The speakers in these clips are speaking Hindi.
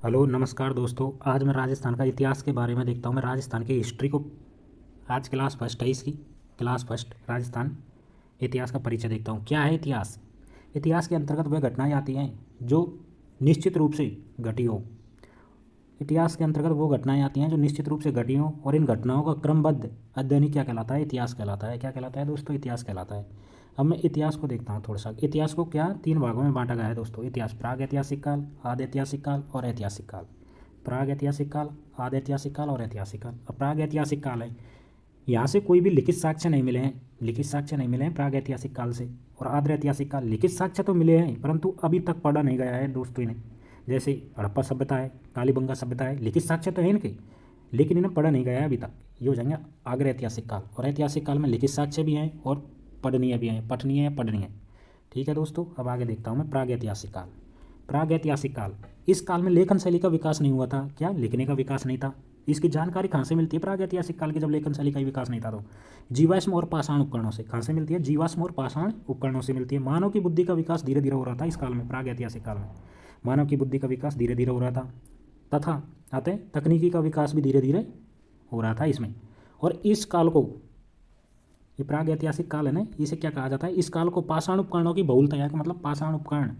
हेलो नमस्कार दोस्तों। आज मैं राजस्थान का इतिहास के बारे में देखता हूँ। मैं राजस्थान की हिस्ट्री को आज क्लास फर्स्ट है इसकी, क्लास फर्स्ट राजस्थान इतिहास का परिचय देखता हूँ। क्या है इतिहास? इतिहास के अंतर्गत वह घटनाएं आती हैं जो निश्चित रूप से घटी हो। इतिहास के अंतर्गत वो घटनाएं आती हैं जो निश्चित रूप से घटी हों और इन घटनाओं का क्रमबद्ध अध्ययन ही क्या कहलाता है? इतिहास कहलाता है। क्या कहलाता है दोस्तों? इतिहास कहलाता है। अब मैं इतिहास को देखता हूँ थोड़ा सा। इतिहास को क्या तीन भागों में बांटा गया है दोस्तों। इतिहास प्राग ऐतिहासिक काल, आदि ऐतिहासिक काल और ऐतिहासिक काल। प्राग ऐतिहासिक काल, आदि ऐतिहासिक काल और ऐतिहासिक काल। अब प्राग ऐतिहासिक काल है, यहाँ से कोई भी लिखित साक्ष्य नहीं मिले हैं। लिखित साक्ष्य नहीं मिले हैं प्राग ऐतिहासिक काल से। और आद्य ऐतिहासिक काल लिखित साक्ष्य तो मिले हैं परंतु अभी तक पढ़ा नहीं गया है दोस्तों इन्हें। जैसे हड़प्पा सभ्यता है, कालीबंगा सभ्यता है, लिखित साक्ष्य तो है इनके लेकिन इन्हें पढ़ा नहीं गया है अभी तक। ये हो जाएंगे आग्र ऐतिहासिक काल। और ऐतिहासिक काल में लिखित साक्ष्य भी हैं और पढ़नीय भी हैं, पठनीय है पढ़नीय। ठीक है दोस्तों, अब आगे देखता हूँ मैं प्राग ऐतिहासिक काल। प्राग ऐतिहासिक काल, इस काल में लेखन शैली का विकास नहीं हुआ था। क्या? लिखने का विकास नहीं था। इसकी जानकारी कहाँ से मिलती है? प्राग ऐतिहासिक काल के जब लेखन शैली का विकास नहीं था तो जीवाश्म और पाषाण उपकरणों से। कहाँ से मिलती है? जीवाश्म और पाषाण उपकरणों से मिलती है। मानव की बुद्धि का विकास धीरे धीरे हो रहा था इस काल में, प्राग ऐतिहासिक काल में मानव की बुद्धि का विकास धीरे धीरे हो रहा था तथा अतः तकनीकी का विकास भी धीरे धीरे हो रहा था इसमें। और इस काल को, ये प्राग ऐतिहासिक काल है ना, इसे क्या कहा जाता है? इस काल को पाषाण उपकरणों की बहुलता है, मतलब पाषाण उपकरण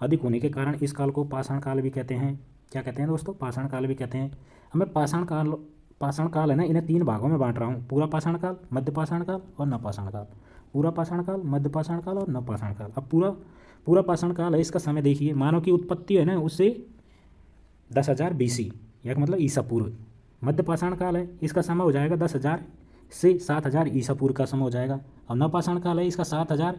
अधिक होने के कारण इस काल को पाषाण काल भी कहते हैं। क्या कहते हैं दोस्तों? पाषाण काल भी कहते हैं। अब मैं पाषाण काल है ना, इन्हें तीन भागों में बांट रहा हूँ। पूरा पाषाण काल, मध्य पाषाण काल और नवपाषाण काल। पूरा पाषाण काल, मध्य पाषाण काल और नवपाषाण काल। अब पूरा पाषाण काल है, इसका समय देखिए। मानव की उत्पत्ति है ना उससे 10,000 BC, या मतलब ईसा पूर्व। मध्य पाषाण काल है, इसका समय हो जाएगा 10,000 से 7,000 ईसा पूर्व का समय हो जाएगा। और नवपाषाण काल है, इसका 7,000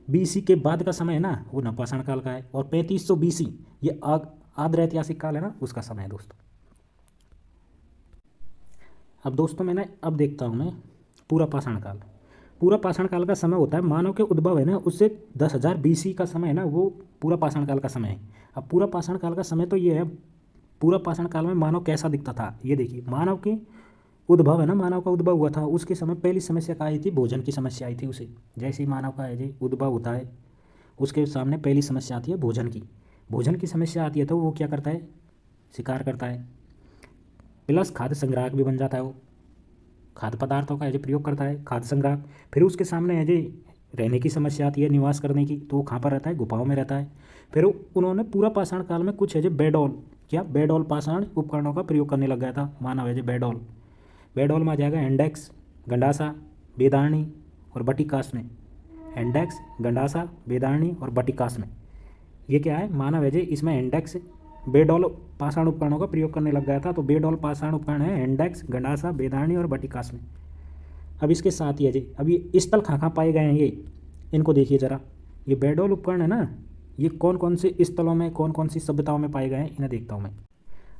BC के बाद का समय है ना, वो नवपाषाण काल का है। और 3500 BC ये आद्र ऐतिहासिक काल है ना, उसका समय है दोस्तों। अब दोस्तों अब देखता हूँ मैं पूरा पाषाण काल। पूरा पाषाण काल का समय होता है मानव के उद्भव है ना उससे 10,000 BC का समय है ना, वो पूरा पाषाण काल का समय है। अब पूरा पाषाण काल का समय तो ये है, पूरा पाषाण काल में मानव कैसा दिखता था ये देखिए। मानव के उद्भव है ना, मानव का उद्भव हुआ था उसके समय पहली समस्या क्या आई थी? भोजन की समस्या आई थी उसे। जैसे ही मानव का है जी उद्भव होता है उसके सामने पहली समस्या आती है भोजन की। भोजन की समस्या आती है तो वो क्या करता है? शिकार करता है, प्लस खाद्य संग्राहक भी बन जाता है। वो खाद्य पदार्थों का है जो प्रयोग करता है, खाद्य संग्राहक। फिर उसके सामने है जी रहने की समस्या आती है, निवास करने की, तो वो कहाँ पर रहता है? गुफाओं में रहता है। फिर उन्होंने पूरा पाषाण काल में कुछ है जो बेडौल, क्या बेडौल पाषाण उपकरणों का प्रयोग करने लग गया था मानव है जो बेडौल। बेडौल में आ जाएगा इंडेक्स, गंडासा, बेदारणी और बटिकास में। इंडेक्स, गंडासा, बेदारणी और बटिकास में ये क्या है? मानव है जी इसमें इंडेक्स बेडौल पाषाण उपकरणों का प्रयोग करने लग गया था। तो बेडौल पाषाण उपकरण है इंडेक्स, गंडासा, बेदारणी और बटिकास में। अब इसके साथ ही है जी, अब ये स्थल कहाँ कहाँ पाए गए हैं ये, इनको देखिए ज़रा। ये बेडौल उपकरण है ना, ये कौन कौन से स्थलों में, कौन कौन सी सभ्यताओं में पाए गए हैं, इन्हें देखता हूँ मैं।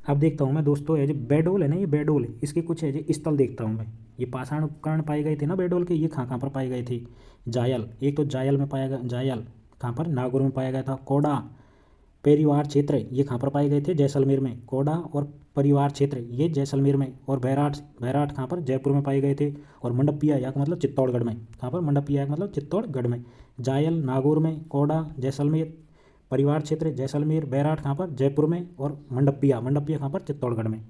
अब देखता हूँ मैं दोस्तों, ये जो बेडोल है ना, ये बेडोल इसके कुछ है जो स्थल देखता हूँ मैं। ये पाषाण उपकरण पाए गए थे ना बेडोल के, ये कहाँ कहाँ पर पाए गए थे? जायल, एक तो जायल में पाया गया, जायल कहाँ पर? नागौर में पाया गया था। कोडा परिवार क्षेत्र ये कहाँ पर पाए गए थे? जैसलमेर में। कोडा और परिवार क्षेत्र ये जैसलमेर में। और बैराट, बैराट कहाँ पर? जयपुर में पाए गए थे। और मंडपिया या मतलब चित्तौड़गढ़ में। कहाँ पर? मंडपिया या मतलब चित्तौड़गढ़ में। जायल नागौर में, कोडा जैसलमेर, परिवार क्षेत्र जैसलमेर, बैराट कहाँ पर? जयपुर में। और मंडपिया, मंडपिया कहाँ पर? चित्तौड़गढ़ में।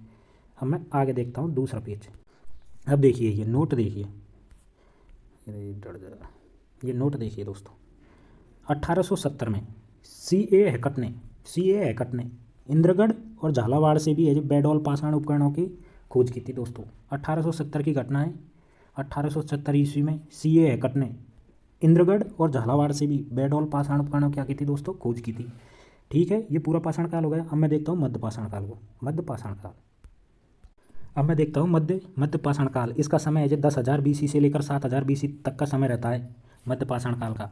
अब मैं आगे देखता हूँ दूसरा पेज। अब देखिए ये नोट देखिए, ये नोट देखिए दोस्तों। 1870 में सी ए हैकट ने इंद्रगढ़ और झालावाड़ से भी है जो बेडौल पाषाण उपकरणों की खोज की थी दोस्तों। 1870 की घटना है। 1870 ईस्वी में C.A. हैकट ने इंद्रगढ़ और झालावाड़ से भी बेडौल पाषाण उपकरणों क्या की थी दोस्तों? खोज की थी। ठीक है, ये पूरा पाषाण काल हो गया। अब मैं देखता हूँ मध्य पाषाण काल को। मध्य पाषाण काल, अब मैं देखता हूँ मध्य पाषाण काल। इसका समय है जो 10,000 BC से लेकर 7,000 BC तक का समय रहता है मध्य पाषाण काल का।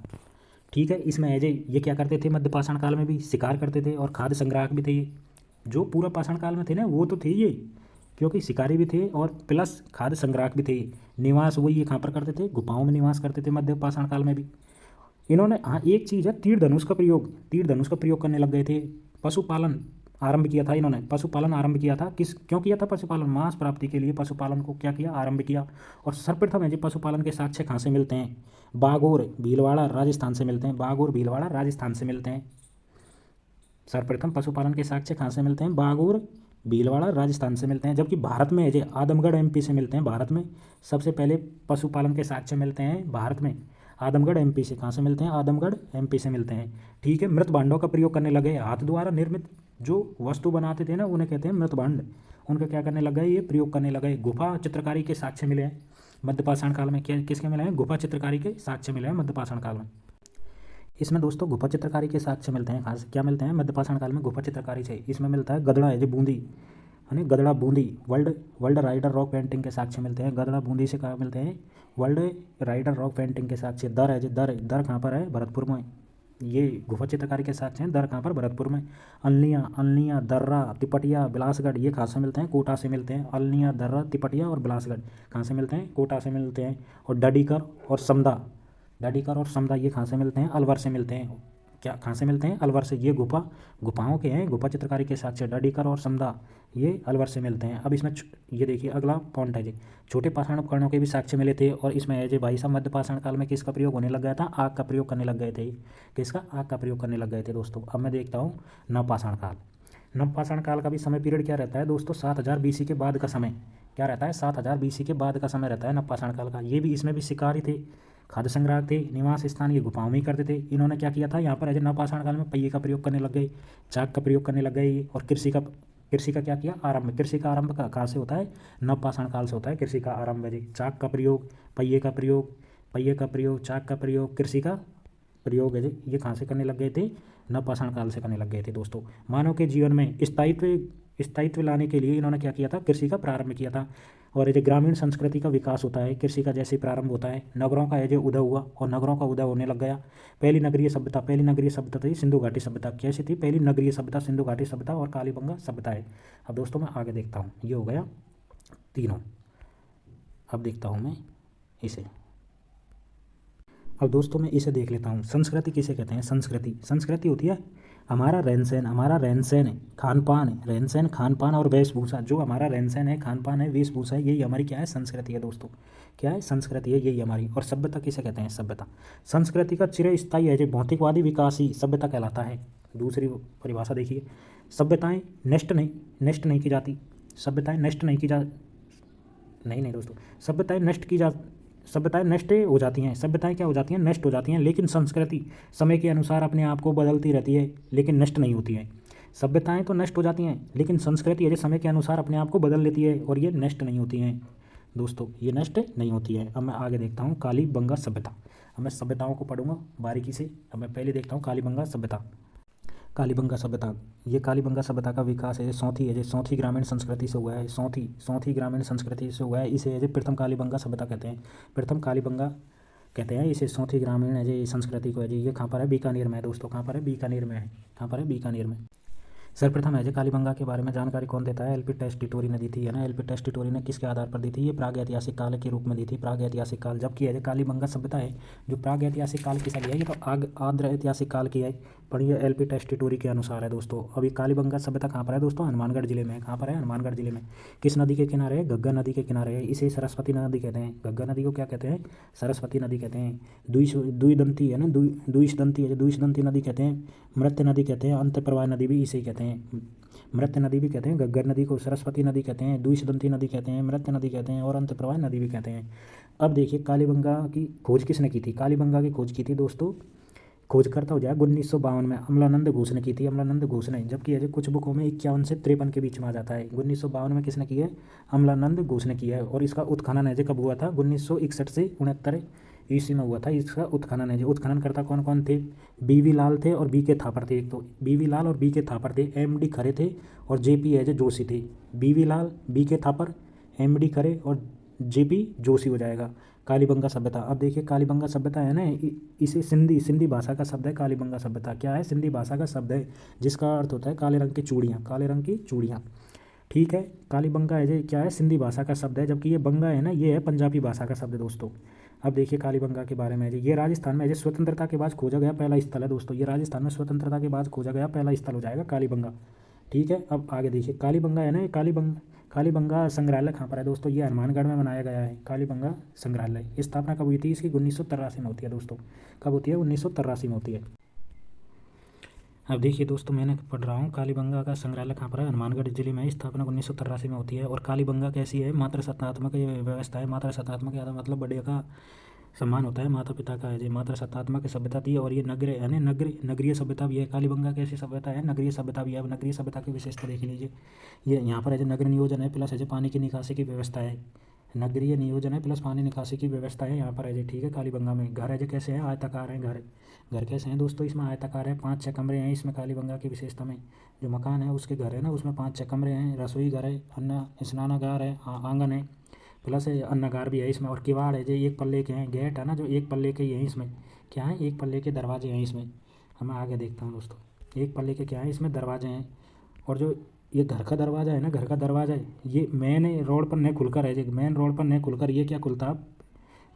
ठीक है, इसमें है जो ये क्या करते थे? मध्य पाषाण काल में भी शिकार करते थे और खाद्य संग्राहक भी थे ये। जो पूरा पाषाण काल में थे ना वो तो थे ये, क्योंकि शिकारी भी थे और प्लस खाद्य संग्राहक भी थे। निवास वही ये कहाँ पर करते थे? गुफाओं में निवास करते थे मध्य पाषाण काल में भी। इन्होंने, हाँ एक चीज़ है, तीर धनुष का प्रयोग करने लग गए थे। पशुपालन आरंभ किया था इन्होंने, पशुपालन आरंभ किया था। क्यों किया था पशुपालन? मांस प्राप्ति के लिए पशुपालन को क्या किया? आरंभ किया। और सर्वप्रथम है जी पशुपालन के साक्ष्य कहाँ से मिलते हैं? बागोर भीलवाड़ा राजस्थान से मिलते हैं। बागोर भीलवाड़ा राजस्थान से मिलते हैं। सर्वप्रथम पशुपालन के साक्ष्य कहाँ से मिलते हैं? बागूर, भीलवाड़ा, राजस्थान से मिलते हैं। जबकि भारत में जो आदमगढ़ एमपी से मिलते हैं। भारत में सबसे पहले पशुपालन के साक्ष्य मिलते हैं भारत में आदमगढ़ एमपी से। कहाँ से मिलते हैं? आदमगढ़ एमपी से मिलते हैं। ठीक है। मृत भांडों का प्रयोग करने लगे। हाथ द्वारा निर्मित जो वस्तु बनाते थे ना, उन्हें कहते हैं मृत भांड। उनका क्या करने लग गए? ये प्रयोग करने लगे। गुफा चित्रकारी के साक्ष्य मिले हैं मध्यपाषाण काल में। क्या किसके मिले हैं? गुफा चित्रकारी के साक्ष्य मिले हैं मध्यपाषाण काल में। इसमें दोस्तों गुफा चित्रकारी के साक्ष्य मिलते हैं। खास क्या मिलते हैं? मध्यपाषाण काल में गुफा चित्रकारी से। इसमें मिलता है गदड़ा है जो बूंदी, यानी Gadara Bundi. World world rider rock painting के साक्ष्य मिलते हैं। गदड़ा बूंदी से कहाँ मिलते हैं? वर्ल्ड राइडर रॉक पेंटिंग के साक्ष्य। दर है जो दर कहाँ पर है? भरतपुर में। ये गुफा चित्रकारी के साक्ष्य हैं। दर कहाँ पर? भरतपुर में। अलनिया, दर्रा, तिपटिया, बिलासगढ़ ये कहाँ से मिलते हैं? कोटा से मिलते हैं। अलनिया, दर्रा, तिपटिया और बिलासगढ़ कहाँ से मिलते हैं? कोटा से मिलते हैं। और डडीकर और समदा ये कहाँ से मिलते हैं? अलवर से मिलते हैं। क्या कहाँ से मिलते हैं? अलवर से। ये गुफाओं के हैं। गुफा चित्रकारी के साक्ष्य डडीकर और समदा ये अलवर से मिलते हैं। अब इसमें ये देखिए अगला पॉइंट है जी, छोटे पाषाण उपकरणों के भी साक्ष्य मिले थे। और इसमें है जी भाई साहब मध्य पाषाण काल में किसका प्रयोग होने लग गया था? आग का प्रयोग करने लग गए थे। किसका? आग का प्रयोग करने लग गए थे दोस्तों। अब मैं देखता हूँ नवपाषाण काल। नवपाषाण काल का भी समय पीरियड क्या रहता है दोस्तों? 7000 BC के बाद का समय। क्या रहता है? 7000 BC के बाद का समय रहता है नवपाषाण काल का। ये भी इसमें भी शिकारी थे, खाद्य संग्राहक थे, निवास स्थान ये गुफाओं में ही करते थे। इन्होंने क्या किया था? यहाँ पर नवपाषाण काल में पहिए का प्रयोग करने लग गए, चाक का प्रयोग करने लग गए। और कृषि का क्या किया? आरंभ। कृषि का आरंभ कहाँ से होता है? नवपाषाण काल से होता है कृषि का आरंभ जी। चाक का प्रयोग, पहिए का प्रयोग, चाक का प्रयोग, कृषि का प्रयोग है जी, ये कहाँ से करने लग गए थे? नवपाषाण काल से करने लग गए थे दोस्तों। मानव के जीवन में स्थायित्व लाने के लिए इन्होंने क्या किया था? कृषि का प्रारंभ किया था। और ये ग्रामीण संस्कृति का विकास होता है कृषि का जैसे प्रारंभ होता है। नगरों का जो उदय हुआ और नगरों का उदय होने लग गया। पहली नगरीय सभ्यता थी सिंधु घाटी सभ्यता। कैसी थी? पहली नगरीय सभ्यता सिंधु घाटी सभ्यता और कालीबंगा सभ्यता है। अब दोस्तों मैं आगे देखता हूँ। ये हो गया तीनों। अब देखता हूँ मैं इसे। अब दोस्तों मैं इसे देख लेता हूँ। संस्कृति किसे कहते हैं? संस्कृति होती है हमारा रहन सहन खान पान और वेशभूषा। जो हमारा रहन सहन है, खान पान है, वेशभूषा है, यही हमारी क्या है? संस्कृति है दोस्तों। क्या है? संस्कृति है, यही हमारी। और सभ्यता किसे कहते हैं? सभ्यता संस्कृति का चिरस्थायी है जो भौतिकवादी विकास ही सभ्यता कहलाता है। दूसरी परिभाषा देखिए, सभ्यताएं नष्ट नहीं की जाती। सभ्यताएं नष्ट नहीं की जा नहीं दोस्तों, सभ्यताएं नष्ट हो जाती हैं। सभ्यताएं क्या हो जाती हैं? नष्ट हो जाती हैं। लेकिन संस्कृति समय के अनुसार अपने आप को बदलती रहती है, लेकिन नष्ट नहीं होती है। सभ्यताएं तो नष्ट हो जाती हैं, लेकिन संस्कृति ये समय के अनुसार अपने आप को बदल लेती है और ये नष्ट नहीं होती हैं दोस्तों, ये नष्ट नहीं होती है। अब मैं आगे देखता हूँ कालीबंगा सभ्यता। अब मैं सभ्यताओं को पढ़ूंगा बारीकी से। अब मैं पहले देखता हूँ कालीबंगा सभ्यता। कालीबंगा सभ्यता, ये कालीबंगा सभ्यता का विकास है सौंथी ग्रामीण संस्कृति से हुआ है। सौंथी ग्रामीण संस्कृति से हुआ है। इसे प्रथम कालीबंगा सभ्यता कहते हैं। प्रथम कालीबंगा कहते हैं इसे। सौंथी ग्रामीण है जी संस्कृति को है जी। ये कहाँ पर है? बीकानेर में है दोस्तों। कहाँ पर है? बीकानेर में है। कहाँ पर है? बीकानेर में। सर्वप्रथम है जो कालीबंगा के बारे में जानकारी कौन देता है? एलपी टेस्टिटोरी ने दी थी, है ना। एलपी टेस्टिटोरी ने किसके आधार पर दी थी? ये प्राग ऐतिहासिक काल के रूप में दी थी, प्राग ऐतिहासिक काल। जबकि है कालीबंगा सभ्यता है जो प्राग ऐतिहासिक काल की शैली है, ये तो आद्र ऐतिहासिक काल की है, पर ये एलपी टेस्टिटोरी के अनुसार है दोस्तों। अभी कालीबंगा सभ्यता कहाँ पर है दोस्तों? हनुमानगढ़ जिले में। कहाँ पर है? हनुमानगढ़ जिले में। किस नदी के किनारे है? घग्गर नदी के किनारे है। इसे सरस्वती नदी कहते हैं। घग्गर नदी को क्या कहते हैं? सरस्वती नदी कहते हैं। द्विदंती है ना, द्विशदंती नदी कहते हैं, मृत्य नदी कहते हैं, अंत प्रवाह नदी भी इसे कहते हैं। मृत्य नदी भी कहते हैं, घग्गर नदी को सरस्वती नदी कहते हैं, द्विशदंती नदी कहते हैं, मृत्य नदी कहते हैं और अंत प्रवाह नदी भी कहते हैं। अब देखिए कालीबंगा की खोज किसने की थी? कालीबंगा की खोज की थी दोस्तों, खोजकर्ता हो जाएगा 1952 में अमलानंद घोष ने की थी। अमलानंद घोष ने। जबकि अजय कुछ बुकों में 51 से 53 के बीच में आ जाता है। 1952 में किसने की है? अमलानंद घोष ने किया है। और इसका उत्खनन है कब हुआ था? 1961 से 69 ईस्वी में हुआ था इसका उत्खनन है। उत्खननकर्ता कौन कौन थे? बीवी लाल थे और बीके थापर थे। एक तो बीवी लाल और बीके थापर थे। एमडी खरे थे और जेपी है जोशी थे। बीवी लाल, बीके थापर, एमडी खरे और जेपी जोशी हो जाएगा। कालीबंगा सभ्यता। अब देखिए कालीबंगा सभ्यता है ना, इसे सिंधी भाषा का शब्द है। कालीबंगा सभ्यता क्या है? सिंधी भाषा का शब्द है जिसका अर्थ होता है काले रंग की चूड़ियाँ। काले रंग की चूड़ियाँ, ठीक है। कालीबंगा है क्या है? सिंधी भाषा का शब्द है। जबकि ये बंगा है ना, ये है पंजाबी भाषा का शब्द दोस्तों। अब देखिए कालीबंगा के बारे में ये राजस्थान में स्वतंत्रता के बाद खोजा गया पहला स्थल है दोस्तों। ये राजस्थान में स्वतंत्रता के बाद खोजा गया पहला स्थल हो जाएगा कालीबंगा, ठीक है। अब आगे देखिए कालीबंगा है ना, कालीबंगा संग्रहालय कहाँ पर है दोस्तों? ये हनुमानगढ़ में बनाया गया है कालीबंगा संग्रहालय। स्थापना कब हुई थी इसकी? 1983 में होती है दोस्तों। कब होती है? 1983 में होती है। अब देखिए दोस्तों, मैंने पढ़ रहा हूँ कालीबंगा का संग्रहालय कहाँ पर है, हनुमानगढ़ जिले में है। स्थापना 1983 में होती है। और कालीबंगा कैसी है, मात्र सत्तात्मक ये व्यवस्था है। मात्र सत्तात्मक याद मतलब बड़े का सम्मान होता है, माता पिता का है जी। मात्र सत्तात्मक सभ्यता थी और ये नगरीय यानी नगरीय सभ्यता भी है। कालीबंगा कैसी सभ्यता है, नगरीय सभ्यता भी है। अब नगरीय सभ्यता की विशेषता देख लीजिए। ये यहाँ पर है जो नगर नियोजन है प्लस है जो पानी की निकासी की व्यवस्था है। नगरीय नियोजन है प्लस पानी निकासी की व्यवस्था है यहाँ पर है जी। ठीक है, कालीबंगा में घर है जो कैसे हैं, आयताकार हैं घर। घर कैसे हैं दोस्तों, इसमें आयताकार है। 5-6 कमरे हैं इसमें कालीबंगा की विशेषता में। जो मकान है उसके घर है ना, उसमें 5-6 कमरे हैं। रसोई घर है, अन्न स्नानागार है, आंगन है, प्लस अन्नागार भी है इसमें। और किवाड़ है जो एक पल्ले के हैं। गेट है ना जो एक पल्ले के ही हैं इसमें। क्या है, एक पल्ले के दरवाजे हैं इसमें। हम आगे देखता हूँ दोस्तों, एक पल्ले के क्या है इसमें दरवाजे हैं। और जो ये घर का दरवाज़ा है ना, घर का दरवाज़ा है ये मेन रोड पर नहीं खुलकर है जी। मेन रोड पर नहीं खुलकर ये क्या खुलता,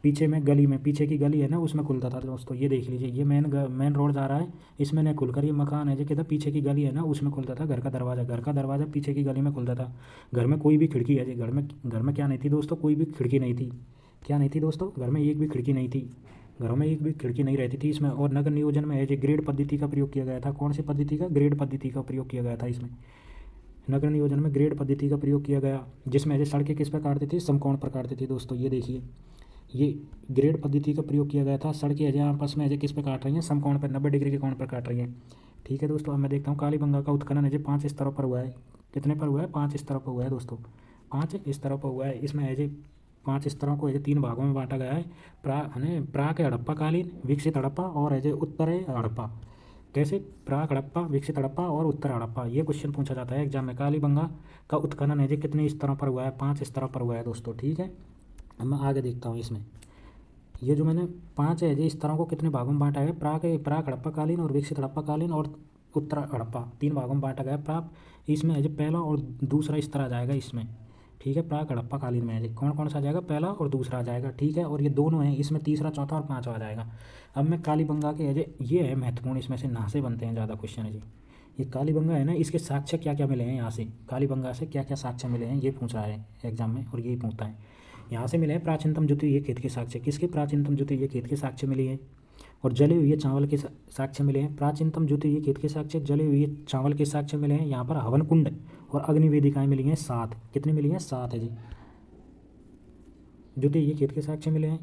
पीछे में गली में, पीछे की गली है ना उसमें खुलता था दोस्तों। ये देख लीजिए, ये मेन रोड जा रहा है, इसमें नहीं खुलकर ये मकान है जो किधर पीछे की गली है ना उसमें खुलता था घर का दरवाज़ा। घर का दरवाज़ा पीछे की गली में खुलता था। घर में कोई भी खिड़की है जी, घर में क्या नहीं थी दोस्तों, कोई भी खिड़की नहीं थी। क्या नहीं थी दोस्तों, घर में एक भी खिड़की नहीं थी। घरों में एक भी खिड़की नहीं रहती थी इसमें। और नगर नियोजन में है जो ग्रेड पद्धति का प्रयोग किया गया था। कौन सी पद्धति का, ग्रेड पद्धति का प्रयोग किया गया था इसमें। नगर नियोजन में ग्रेड पद्धति का प्रयोग किया गया, जिसमें ऐसे सड़कें किस प्रकार थी, समकोण प्रकार थी दोस्तों। ये देखिए, ये ग्रेड पद्धति का प्रयोग किया गया था। सड़कें अजय आपस में अजय किस पर काट रही हैं, समकोण पर 90 डिग्री के कोण पर काट रही हैं। ठीक है दोस्तों, अब मैं देखता हूँ कालीबंगा का उत्खनन अजय 5 स्तरों पर हुआ है। कितने पर हुआ है, 5 स्तरों पर हुआ है दोस्तों। 5 स्तरों पर हुआ है। इसमें अजय 5 स्तरों को अजय 3 भागों में बांटा गया है। प्राक हड़प्पा कालीन, विकसित हड़प्पा और अजय उत्तर हड़प्पा। कैसे, प्राक हड़प्पा, विकसित हड़प्पा और उत्तर हड़प्पा। ये क्वेश्चन पूछा जाता है एग्जाम में। कालीबंगा का उत्खनन अजय कितने स्तरों पर हुआ है, 5 स्तरों पर हुआ है दोस्तों। ठीक है, अब मैं आगे देखता हूँ इसमें। ये जो मैंने 5 है इस तरह को कितने भागों में बांटा है, प्राक हड़प्पाकालीन और विकसित हड़प्पाकालीन और उत्तर हड़प्पा, 3 भागों में बांटा गया है। इसमें है जो पहला और दूसरा इस तरह आ जाएगा इसमें। ठीक है, प्राक हड़प्पाकालीन में है कौन कौन सा आ जाएगा, पहला और दूसरा आ जाएगा। ठीक है, और ये दोनों हैं इसमें, तीसरा चौथा और पाँचवा आ जाएगा। अब मैं कालीबंगा के है ये है महत्वपूर्ण, इसमें से ना से बनते हैं ज़्यादा क्वेश्चन है जी। ये कालीबंगा है ना, इसके साक्ष्य क्या क्या मिले हैं यहाँ से, कालीबंगा से क्या क्या साक्ष्य मिले हैं ये पूछ रहा है एग्जाम में, और यही पूछता है। यहाँ से मिले हैं प्राचीनतम ज्योतिर्य खेत के साक्ष्य। किसके, प्राचीनतम ज्योतिर्य खेत के साक्ष्य मिले हैं। और जले हुए चावल के साक्ष्य मिले हैं। प्राचीनतम ज्योतिर्य खेत के साक्ष्य, जले हुए चावल के साक्ष्य मिले हैं। यहाँ पर हवन कुंड और अग्नि वेदिकाएँ मिली हैं 7। कितनी मिली हैं, 7 है जी। ज्योतिर्य खेत के साक्ष्य मिले हैं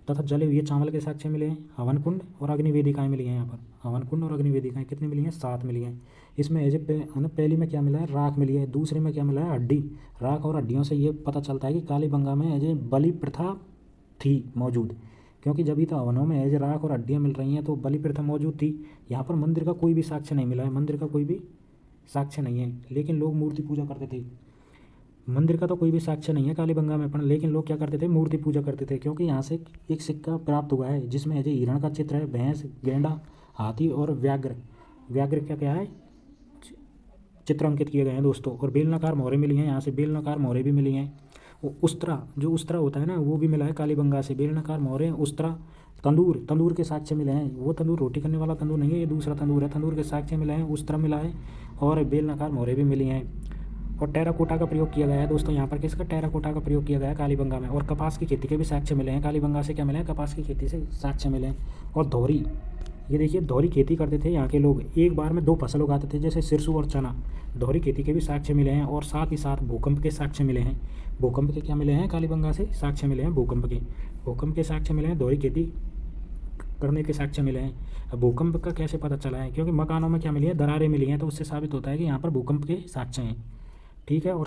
तथा जले हुए चावल के साक्ष्य मिले हैं। हवन कुंड और अग्नि वेदिकाएँ मिली हैं। यहाँ पर हवन कुंड और अग्नि वेदिकाएँ कितनी मिली हैं, 7 मिली हैं। इसमें एज पहली में क्या मिला है, राख मिली है। दूसरे में क्या मिला है, हड्डी। राख और हड्डियों से ये पता चलता है कि कालीबंगा में एज बलि प्रथा थी मौजूद, क्योंकि जब भी तो हवनों में एज राख और हड्डियाँ मिल रही हैं तो बलि प्रथा मौजूद थी। यहाँ पर मंदिर का कोई भी साक्ष्य नहीं मिला है, मंदिर का कोई भी साक्ष्य नहीं है, लेकिन लोग मूर्ति पूजा करते थे। मंदिर का तो कोई भी साक्ष्य नहीं है कालीबंगा में, पर लेकिन लोग क्या करते थे, मूर्ति पूजा करते थे। क्योंकि यहाँ से एक सिक्का प्राप्त हुआ है जिसमें अजय हिरण का चित्र है, भैंस, गेंडा, हाथी और व्याघ्र। व्याघ्र क्या क्या है, चित्र अंकित किए गए हैं दोस्तों। और बेलनाकार मोहरें मिली हैं, यहाँ से बेलनाकार मोहरें भी मिली हैं। उस्तरा, जो उस्तरा होता है ना वो भी मिला है कालीबंगा से। बेलनाकार मोहरें, उस्तरा, तंदूर के साक्ष्य मिले हैं। वो तंदूर रोटी करने वाला तंदूर नहीं है, ये दूसरा तंदूर है। तंदूर के साक्ष्य मिले हैं, उस्तरा मिला है और बेलनाकार मोहरें भी मिली हैं। और टेराकोटा का प्रयोग किया गया है दोस्तों यहाँ पर। किसका, टेराकोटा का प्रयोग किया गया है कालीबंगा में। और कपास की खेती के भी साक्ष्य मिले हैं कालीबंगा से। क्या मिले हैं, कपास की खेती से साक्ष्य मिले हैं। और धोरी, ये देखिए धोरी खेती करते थे यहाँ के लोग, एक बार में 2 फसल उगाते थे जैसे सिरसू और चना। धोरी खेती के भी साक्ष्य मिले हैं। और साथ ही साथ भूकंप के साक्ष्य मिले हैं। भूकंप के क्या मिले हैं, कालीबंगा से साक्ष्य मिले हैं भूकंप के साक्ष्य मिले हैं। धोरी खेती करने के साक्ष्य मिले हैं। अब भूकंप का कैसे पता चला है, क्योंकि मकानों में क्या मिली है, दरारें मिली हैं, तो उससे साबित होता है कि यहाँ पर भूकंप के साक्ष्य हैं। ठीक है, और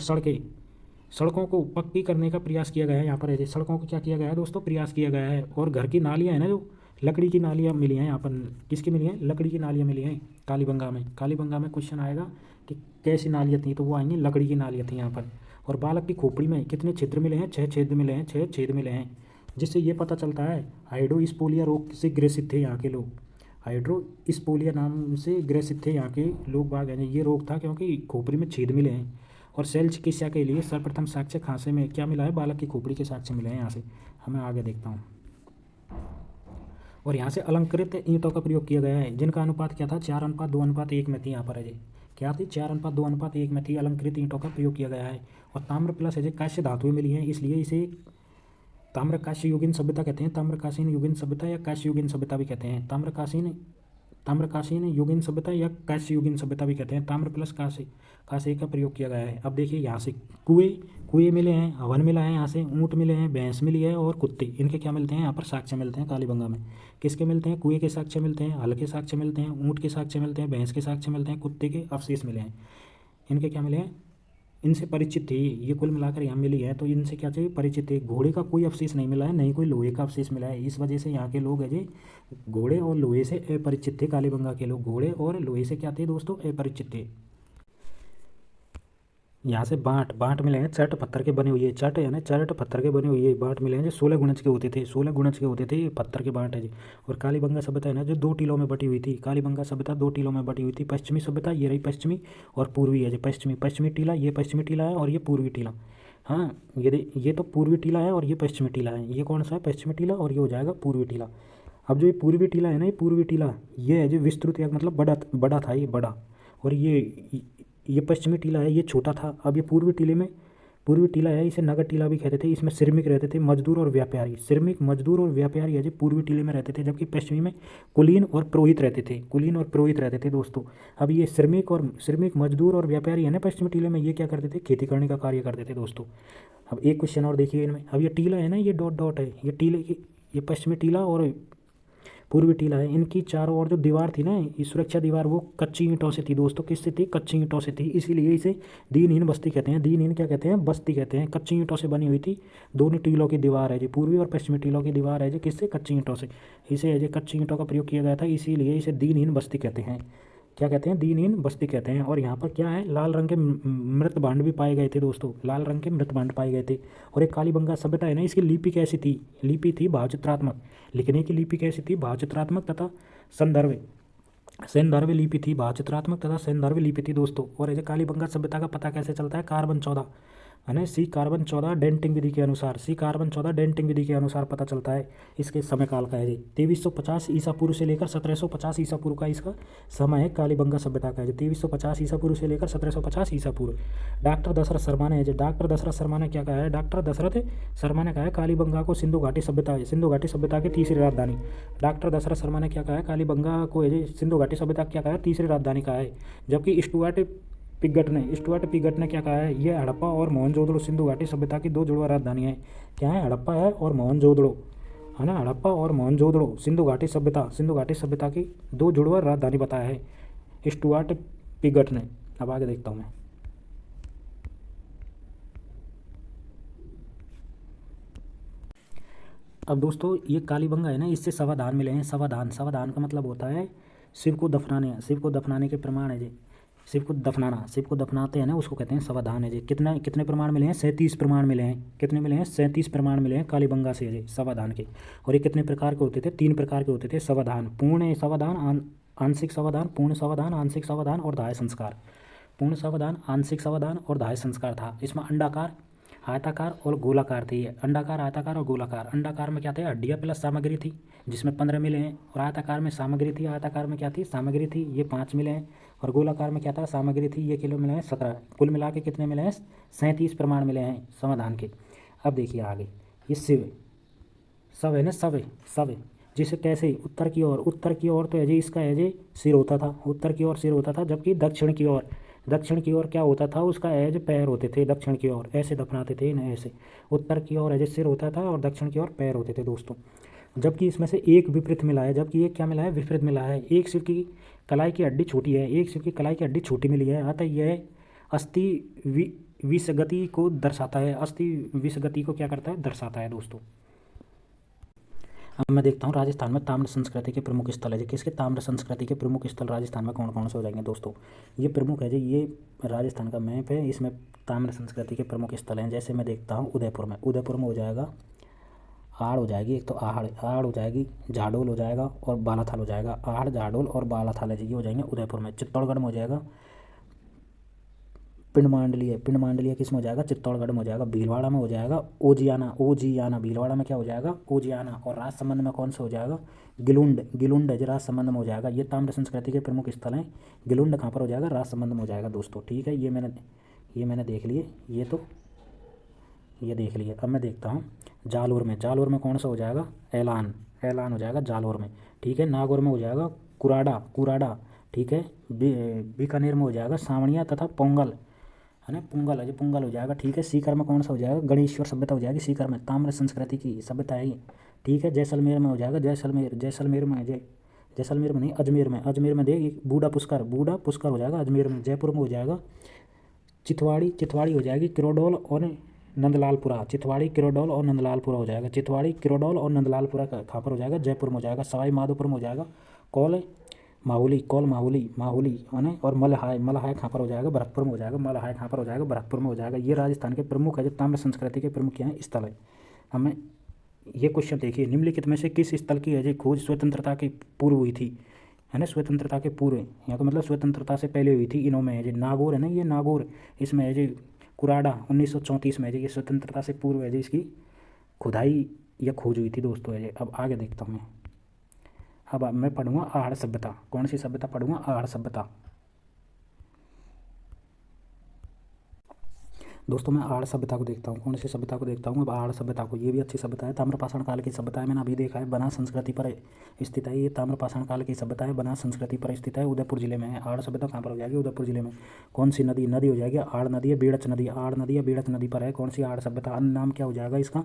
सड़कों को पक्की करने का प्रयास किया गया है यहाँ पर। ऐसे सड़कों को क्या किया गया है दोस्तों, प्रयास किया गया है। और घर की नालियाँ हैं ना, जो लकड़ी की नालियाँ मिली हैं यहाँ पर। किसकी मिली हैं, लकड़ी की नालियाँ मिली हैं कालीबंगा में। कालीबंगा में क्वेश्चन आएगा कि कैसी नालियाँ थी, तो वो आएंगी लकड़ी की नालियाँ थी यहाँ पर। और बालक की खोपड़ी में कितने छिद्र मिले हैं, 6 छेद मिले हैं, 6 छेद मिले हैं, जिससे ये पता चलता है हाइड्रोस्पोलिया रोग से ग्रसित थे यहाँ के लोग। हाइड्रोस्पोलिया नाम से ग्रसित थे यहाँ के लोग बाग हैं। ये रोग था क्योंकि खोपड़ी में छेद मिले हैं। और शैल चिकित्सा के लिए सर्वप्रथम साक्ष्य खांसे में क्या मिला है, बालक की खोपड़ी के साक्ष्य मिले हैं यहाँ से। हमें आगे देखता हूँ। और यहाँ से अलंकृत ईंटों का प्रयोग किया गया है, जिनका अनुपात क्या था, 4:2:1 में थी यहाँ पर है जी। क्या थी, 4:2:1 में थी। अलंकृत ईंटों का प्रयोग किया गया है। और ताम्र प्लस है काश्य धातुएं मिली हैं, इसलिए इसे ताम्रकाशी युगीन सभ्यता कहते हैं। ताम्रकाशीन युगीन सभ्यता या काश्य युगीन सभ्यता भी कहते हैं। ताम्रकाशीन ताम्रकालीन युगीन सभ्यता या कांस्य युगीन सभ्यता भी कहते हैं। ताम्र प्लस कांस्य, कांस्य का प्रयोग किया गया है। अब देखिए यहाँ से कुएं मिले हैं, हवन मिला है, यहाँ से ऊँट मिले हैं, भैंस मिली है और कुत्ते, इनके क्या मिलते हैं यहाँ पर साक्ष्य मिलते हैं कालीबंगा में। किसके मिलते हैं? कुएं के साक्ष्य मिलते हैं, हल के साक्ष्य मिलते हैं, ऊँट के साक्ष्य मिलते हैं, भैंस के साक्ष्य मिलते हैं, कुत्ते के अवशेष मिले हैं। इनके क्या मिले हैं? इनसे परिचित थी ये, कुल मिलाकर यहाँ मिली है तो इनसे क्या चाहिए? परिचित थे। घोड़े का कोई अवशेष नहीं मिला है, नहीं कोई लोहे का अवशेष मिला है। इस वजह से यहाँ के लोग है जी घोड़े और लोहे से अपरिचित थे। कालीबंगा के लोग घोड़े और लोहे से क्या थे दोस्तों? अपरिचित थे। यहाँ से बाँट मिले हैं, चट पत्थर के बने हुए, चट है ना, चट पत्थर के बने हुए बाँट मिले हैं जो 16 गुणज के होते थे, 16 गुणज के होते थे, ये पत्थर के बाँट है जी। और कालीबंगा सभ्यता है ना जो 2 टीलों में बटी हुई थी। कालीबंगा सभ्यता 2 टीलों में बटी हुई थी। पश्चिमी सभ्यता ये रही पश्चिमी, और पूर्वी है जी पश्चिमी टीला, ये पश्चिमी टीला है और ये पूर्वी टीला। हाँ ये तो पूर्वी टीला है और ये पश्चिमी टीला है। ये कौन सा है? पश्चिमी टीला, और ये हो जाएगा पूर्वी टीला। अब जो ये पूर्वी टीला है ना, ये पूर्वी टीला ये है जो विस्तृत या मतलब बड़ा था, ये बड़ा। और ये पश्चिमी टीला है, ये छोटा था। अब ये पूर्वी टीला है, इसे नगर टीला भी कहते थे। इसमें श्रमिक रहते थे, मजदूर और व्यापारी। श्रमिक, मजदूर और व्यापारी है जो पूर्वी टीले में रहते थे, जबकि पश्चिमी में कुलीन और पुरोहित रहते थे दोस्तों। अब ये श्रमिक मजदूर और व्यापारी है ना पश्चिमी टीले में, ये क्या करते थे? खेती करने का कार्य करते थे दोस्तों। अब एक क्वेश्चन और देखिए इनमें। अब ये टीला है ना, ये डॉट डॉट है, ये टीले की, ये पश्चिमी टीला और पूर्वी टीला है। इनकी चारों ओर जो दीवार थी ना, ये सुरक्षा दीवार, वो कच्ची ईंटों से थी दोस्तों। किससे थी? कच्ची ईंटों से थी। इसीलिए इसे दीनहीन बस्ती कहते हैं। दीनहीन क्या कहते हैं? बस्ती कहते हैं। कच्ची ईंटों से बनी हुई थी। दोनों टीलों की दीवार है जी, पूर्वी और पश्चिमी टीलों की दीवार है जी, किससे? कच्ची ईंटों से। इसे जो कच्ची ईंटों का प्रयोग किया गया था, इसीलिए इसे दीनहीन बस्ती कहते हैं। क्या कहते हैं? दीनहीन बस्ती कहते हैं। और यहाँ पर क्या है? लाल रंग के मृत भांड भी पाए गए थे दोस्तों, लाल रंग के मृत भांड पाए गए थे। और एक कालीबंगा सभ्यता है ना, इसकी लिपि कैसी थी? लिपि थी भावचित्रात्मक। लिखने की लिपि कैसी थी? भावचित्रात्मक तथा सैंधर्व्य लिपि थी। भावचित्रात्मक तथा सैंधर्व्य लिपि थी दोस्तों। और ये कालीबंगा सभ्यता का पता कैसे चलता है? कार्बन 14 है ना, कार्बन 14 डेंटिंग विधि के अनुसार, कार्बन 14 डेंटिंग विधि के अनुसार पता चलता है। इसके समय काल का है जी 2350 ईसा पूर्व से लेकर 1750 ईसा पूर्व का इसका समय है कालीबंगा सभ्यता का है जी। 2350 ईसा पूर्व से लेकर 1750 ईसा पूर्व। डॉक्टर दशरथ शर्मा ने जी, डॉक्टर दशरथ शर्मा ने क्या कहा है? डॉक्टर दशरथ शर्मा ने कहा है कालीबंगा को सिंधु घाटी सभ्यता है, सिंधु घाटी सभ्यता की तीसरी राजधानी। डॉक्टर दशरथ शर्मा ने क्या कहा है? कालीबंगा को सिंधु घाटी सभ्यता क्या कहा है? तीसरी राजधानी कहा है। जबकि स्टुअर्ट पिगट ने क्या कहा है? ये हड़प्पा और मोहनजोदड़ो सिंधु घाटी सभ्यता की 2 जुड़वा राजधानी है। क्या है? हड़प्पा है और मोहनजोदड़ो है ना, हड़प्पा और मोहनजोदड़ो सिंधु घाटी सभ्यता की 2 जुड़वा राजधानी बताया है स्टुअर्ट पिगट ने। अब आगे देखता हूँ मैं। अब दोस्तों ये कालीबंगा है ना, इससे समाधान मिले हैं। समाधान का मतलब होता है शिव को दफनाने के प्रमाण है जी। शिव को दफनाते हैं ना, उसको कहते हैं समाधान है जी। कितने प्रमाण मिले हैं? 37 प्रमाण मिले हैं। कितने मिले हैं? 37 प्रमाण मिले हैं कालीबंगा से जी समाधान के। और ये कितने प्रकार के होते थे? 3 प्रकार के होते थे समाधान। पूर्ण समाधान, आंशिक समाधान, पूर्ण समाधान, आंशिक समाधान और दाह्य संस्कार। पूर्ण समाधान, आंशिक समाधान और दाह्य संस्कार था। इसमें अंडाकार, आयताकार और गोलाकार थी। अंडाकार, आयताकार और गोलाकार। अंडाकार में क्या थे? हड्डियाँ प्लस सामग्री थी, जिसमें 15 मिले हैं। और आयताकार में सामग्री थी, आयताकार में क्या थी? सामग्री थी, ये 5 मिले हैं। और गोलाकार में क्या था? सामग्री थी, ये किलो मिले हैं 17। कुल मिला के कितने मिले हैं? 37 प्रमाण मिले हैं समाधान के। अब देखिए आगे, ये शिव सब है ना, सब जिसे कैसे? उत्तर की ओर तो अजय इसका अजय सिर होता था, उत्तर की ओर सिर होता था। जबकि दक्षिण की ओर क्या होता था? उसका एज पैर होते थे। दक्षिण की ओर ऐसे दफनाते थे इन्हें, ऐसे। उत्तर की ओर एज सिर होता था और दक्षिण की ओर पैर होते थे दोस्तों। जबकि इसमें से एक विपरीत मिला है, जबकि ये क्या मिला है? विपरीत मिला है। एक सिर की कलाई की हड्डी छोटी है, एक सिर की कलाई की हड्डी छोटी मिली है। अतः यह अस्थि विसंगति को दर्शाता है। अस्थि विसंगति को क्या करता है? दर्शाता है दोस्तों। अब मैं देखता हूँ राजस्थान में ताम्र संस्कृति के प्रमुख स्थल है जी। किसके? ताम्र संस्कृति के प्रमुख स्थल राजस्थान में कौन कौन से हो जाएंगे दोस्तों? ये प्रमुख है जी, ये राजस्थान का मैप है, इसमें ताम्र संस्कृति के प्रमुख स्थल हैं। जैसे मैं देखता हूँ उदयपुर में हो जाएगा आड़ हो जाएगी, एक तो आड़ हो जाएगी, जाडोल हो जाएगा और बालाथाल हो जाएगा। आड़, जाडोल और बालाथाल है जी, ये हो जाएंगे उदयपुर में। चित्तौड़गढ़ में हो जाएगा पिंड मांडलिया किस में हो जाएगा? चित्तौड़गढ़ में हो जाएगा। भीलवाड़ा में हो जाएगा ओजियाना। भीलवाड़ा में क्या हो जाएगा? ओजियाना। और राजसमंद में कौन सा हो जाएगा? गिलुंड है जी, राजसमंद में हो जाएगा। ये ताम्र संस्कृति के प्रमुख स्थल हैं। गिलुंड कहाँ पर हो जाएगा? राजसमंद में हो जाएगा दोस्तों। ठीक है, ये मैंने देख लिए, ये देख लिए। अब मैं देखता हूँ जालोर में कौन सा हो जाएगा? ऐलान हो जाएगा जालोर में। ठीक है, नागौर में हो जाएगा कुराडा कुराडा, ठीक है। बीकानेर में हो जाएगा सावणिया तथा पोंगल, है ना, पोंगल है जी, पोंगल हो जाएगा, ठीक है। सीकर में कौन सा हो जाएगा, गणेश्वर सभ्यता हो जाएगी सीकर में, ताम्र संस्कृति की सभ्यता है ये, ठीक है। जैसलमेर में हो जाएगा जैसलमेर, जैसलमेर में जैसलमेर में नहीं, अजमेर में, अजमेर में देख बूढ़ा पुष्कर हो जाएगा अजमेर में। जयपुर में हो जाएगा चितवाड़ी, चितवाड़ी हो जाएगी किरोडोल और नंदलालपुरा, चितवाड़ी किरोडोल और नंदलालपुरा हो जाएगा, चितवाड़ी किरोडोल और नंदलालपुरा कहाँ पर हो जाएगा, जयपुर में हो जाएगा। सवाई माधोपुर में हो जाएगा कौल माहुली है ना, और मलहाय कहाँ पर हो जाएगा, भरतपुर में हो जाएगा, मलहाय कहाँ पर हो जाएगा, भरतपुर में हो जाएगा। ये राजस्थान के प्रमुख है जो ताम्र संस्कृति के प्रमुख यहाँ स्थल है। हमें ये क्वेश्चन देखिए, निम्नलिखित में से किस स्थल की है खोज स्वतंत्रता के पूर्व हुई थी, है ना, स्वतंत्रता के पूर्व, यहाँ का मतलब स्वतंत्रता से पहले हुई थी। इनों में है जी नागौर, है ना, ये नागौर, इसमें है जी कुराडा 1934 में है जी, ये स्वतंत्रता से पूर्व है जी इसकी खुदाई या खोज हुई थी दोस्तों है जी। अब आगे देखता हूँ मैं, अब मैं पढ़ूंगा आहड़ सभ्यता। कौन सी सभ्यता पढ़ूंगा, आहड़ सभ्यता। दोस्तों मैं आहड़ सभ्यता को देखता हूँ, कौन सी सभ्यता को देखता हूँ, अब आहड़ सभ्यता को, ये भी अच्छी सभ्यता है, ताम्रपाषाण काल की सभ्यता है, मैंने अभी देखा है, बनास संस्कृति पर स्थित है, ये ताम्रपाषाण काल की सभ्यता है, बनास संस्कृति पर स्थित है, उदयपुर जिले में है। आहड़ सभ्यता कहाँ पर हो जाएगी, उदयपुर जिले में। कौन सी नदी हो जाएगी, आड़ नदी है, बेड़च नदी, आड़ नदी है बेड़च नदी पर है कौन सी आहड़ सभ्यता। अन्य नाम क्या हो जाएगा इसका,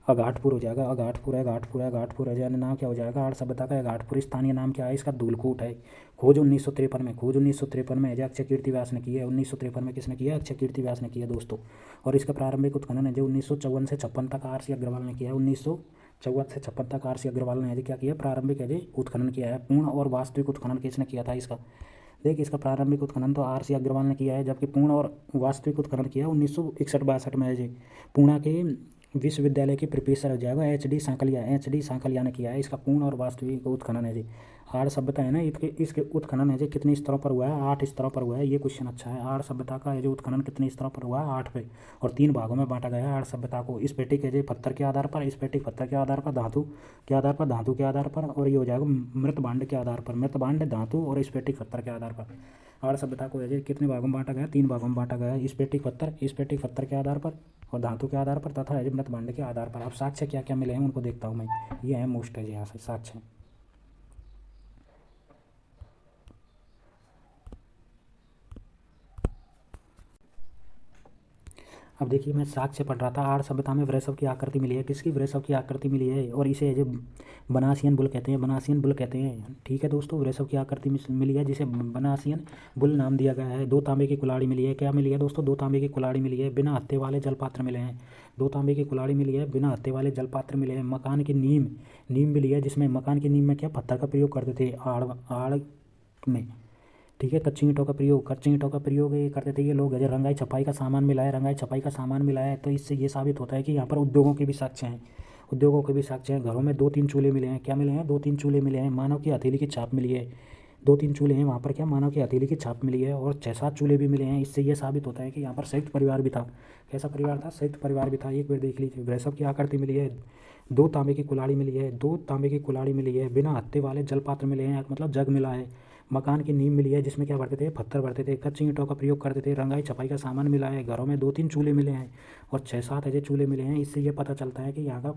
अघाटपुर हो जाएगा, अघाटपुर है जो, अन्य नाम क्या हो जाएगा आहड़ सभ्यता का, अघाटपुर। स्थानीय नाम क्या है इसका, धूलकूट है। खोज 1953 में, खोज 1953 में है जो अक्षय कीर्ति व्यास ने की है, 1953 में किसने किया, अक्षय कीर्ति व्यास ने किया दोस्तों। और इसका प्रारंभिक उत्खनन है जो 1954 से 56 तक आर.सी. अग्रवाल ने किया है, 1954 से 56 तक आर.सी. अग्रवाल ने क्या किया, प्रारंभिक है जी उत्खनन किया है। पूर्ण और वास्तविक उत्खनन किसने किया था इसका, देखिए इसका प्रारंभिक उत्खनन तो आर.सी. अग्रवाल ने किया है, जबकि पूर्ण और वास्तविक उत्खनन किया 1961-62 में है जी पूना के विश्वविद्यालय के प्रोफेसर हो जाएगा एच डी सांकलिया ने किया है। इसका पूर्ण और वास्तविक उत्खनन है जी। आहड़ सभ्यता है ना, इसके उत्खनन है जी कितने स्तरों पर हुआ है, 8 स्तरों पर हुआ है। ये क्वेश्चन अच्छा है, आहड़ सभ्यता का है जो उत्खनन कितने स्तरों पर हुआ है, 8 पे, और 3 भागों में बांटा गया है आहड़ सभ्यता को। स्फटिक है जी पत्थर के आधार पर, स्फटिक पत्थर के आधार पर, धातु के आधार पर, धातु के आधार पर, और ये हो जाएगा मृत भांड के आधार पर, मृत भांड धातु और स्फटिक पत्थर के आधार पर। आहड़ सभ्यता को है जी कितने भागों में बांटा गया, 3 भागों में बांटा गया है। स्फटिक पत्थर के आधार पर और धातु के आधार पर तथा है मृत भांड के आधार पर। अब साक्ष्य क्या क्या मिले हैं उनको देखता हूँ मैं, ये है मोस्ट है जी यहाँ से साक्ष्य। अब देखिए मैं साक्ष्य पढ़ रहा था, आहड़ सभ्यता में वृषभ की आकृति मिली है, किसकी, वृषभ की आकृति मिली है, और इसे जो बनासियन बुल कहते हैं, ठीक है दोस्तों। वृषभ की आकृति मिली है जिसे बनासियन बुल नाम दिया गया है। 2 तांबे की कुल्हाड़ी मिली है, क्या मिली है दोस्तों, 2 तांबे की कुल्हाड़ी मिली है। बिना हत्थे वाले जलपात्र मिले हैं, 2 तांबे की कुल्हाड़ी मिली है, बिना हत्थे वाले जलपात्र मिले हैं। मकान की नीम मिली है, जिसमें मकान की नीम में क्या पत्थर का प्रयोग करते थे आड़ में, ठीक है। कच्ची ईंटों का प्रयोग ये करते थे ये लोग। जैसे रंगाई छपाई का सामान मिला है, तो इससे ये साबित होता है कि यहाँ पर उद्योगों के भी साक्ष्य हैं, घरों में 2-3 चूल्हे मिले हैं, क्या मिले हैं, 2-3 चूल्हे मिले हैं। मानव की हथेली की छाप मिली है, 2-3 चूल्हे हैं वहाँ पर, क्या मानव की हथेली की छाप मिली है, और 6-7 चूल्हे भी मिले हैं। इससे ये साबित होता है कि यहाँ पर संयुक्त परिवार भी था। कैसा परिवार था, संयुक्त परिवार भी था। एक बार देख लीजिए, वृषभ की आकृति मिली है, 2 तांबे की कुल्हाड़ी मिली है, बिना हत्थे वाले जलपात्र मिले हैं, मतलब जग मिला है। मकान की नींव मिली है, जिसमें क्या भरते थे, पत्थर भरते थे। कच्ची ईंटों का प्रयोग करते थे। रंगाई छपाई का सामान मिला है। घरों में 2-3 चूल्हे मिले हैं और 6-7 ऐसे चूल्हे मिले हैं। इससे ये पता चलता है कि यहाँ का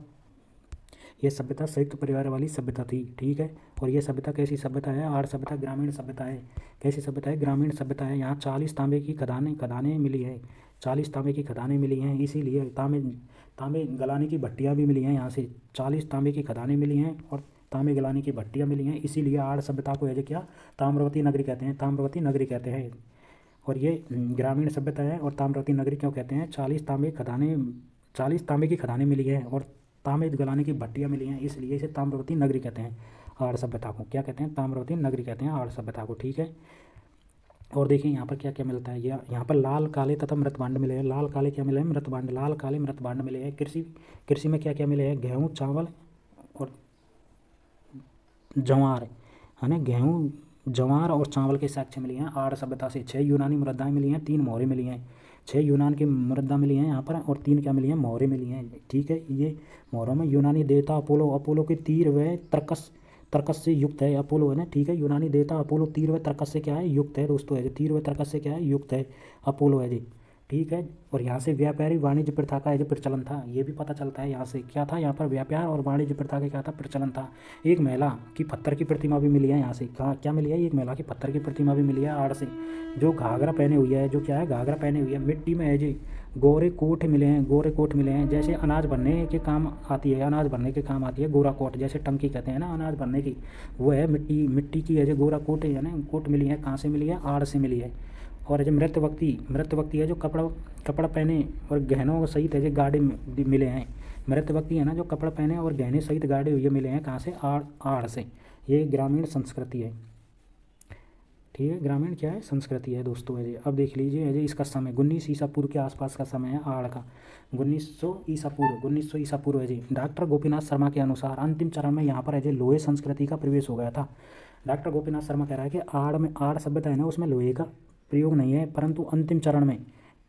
ये सभ्यता संयुक्त परिवार वाली सभ्यता थी, ठीक है। और ये सभ्यता कैसी सभ्यता है, आहड़ सभ्यता ग्रामीण सभ्यता है। कैसी सभ्यता है, ग्रामीण सभ्यता है। यहाँ 40 तांबे की खदानें मिली है, 40 तांबे की खदानें मिली हैं। इसीलिए तांबे गलाने की भट्टियाँ भी मिली हैं। यहाँ से 40 तांबे की खदानें मिली हैं और तांबे गलाने की भट्टियाँ मिली हैं। इसीलिए आहड़ सभ्यता को है क्या, ताम्रवती नगरी कहते हैं। और ये ग्रामीण सभ्यता है। और ताम्रवती नगरी क्यों कहते हैं, 40 तांबे की खदानें मिली है और तांबे गलाने की भट्टियाँ मिली हैं, इसलिए इसे ताम्रवती नगरी कहते हैं। आहड़ सभ्यता को क्या कहते हैं, ताम्रवती नगरी कहते हैं आहड़ सभ्यता को, ठीक है। और देखिए यहाँ पर क्या क्या मिलता है, यहाँ पर लाल काले तथा मृत भांड मिले हैं। लाल काले क्या मिले हैं, मृत भांड, लाल काले मृत भांड मिले हैं। कृषि में क्या क्या मिले हैं, गेहूँ, चावल और जवार, है ना, गेहूँ, जवार और चावल के साक्ष्य मिली हैं आहड़ सभ्यता से। 6 यूनानी मुद्राएं मिली हैं, 3 मोहरें मिली हैं। 6 यूनान की मुद्रा मिली हैं यहाँ पर और 3 क्या मिली हैं, मोहरें मिली हैं, ठीक है। ये मोहरों में यूनानी देवता अपोलो के तीर व तर्कस से युक्त है, अपोलो है ना, ठीक है। यूनानी देवता अपोलो तीर व तर्कस से क्या है, युक्त है दोस्तों, है तीर व तर्कस से क्या है, युक्त है, अपोलो है जी, ठीक है। और यहाँ से व्यापारी वाणिज्य प्रथा का जो प्रचलन था ये भी पता चलता है। यहाँ से क्या था, यहाँ पर व्यापार और वाणिज्य प्रथा का क्या था, प्रचलन था। एक महिला की पत्थर की प्रतिमा भी मिली है यहाँ से। कहाँ क्या मिली है, एक महिला की पत्थर की प्रतिमा भी मिली है आड़ से, जो घाघरा पहने हुई है, जो क्या है घाघरा पहने हुई है। मिट्टी में है जी गोरे कोट मिले हैं, गोरे कोट मिले हैं, जैसे अनाज भरने के काम आती है, अनाज भरने के काम आती है गोरा कोट, जैसे टंकी कहते हैं ना अनाज भरने की, वो है मिट्टी की है जो गोरा कोट है ना, कोट मिली है। कहाँ से मिली है, आड़ से मिली है। और जो मृत व्यक्ति है जो कपड़ा पहने और गहनों सहित है जो गाड़े मिले हैं। मृत व्यक्ति है ना जो कपड़ा पहने और गहने सहित गाड़े हुए मिले हैं। कहाँ से, आड़ से। ये ग्रामीण संस्कृति है, ठीक है। ग्रामीण क्या है, संस्कृति है दोस्तों। है अब देख लीजिए है इसका समय 19 ईसा पूर्व के आसपास का समय है आड़ का। 1900 ईसा पूर्व है जी। डॉक्टर गोपीनाथ शर्मा के अनुसार अंतिम चरण में यहाँ पर है लोहे संस्कृति का प्रवेश हो गया था। डॉक्टर गोपीनाथ शर्मा कह रहा है कि आड़ सभ्यता है ना उसमें लोहे का प्रयोग नहीं है, परंतु अंतिम चरण में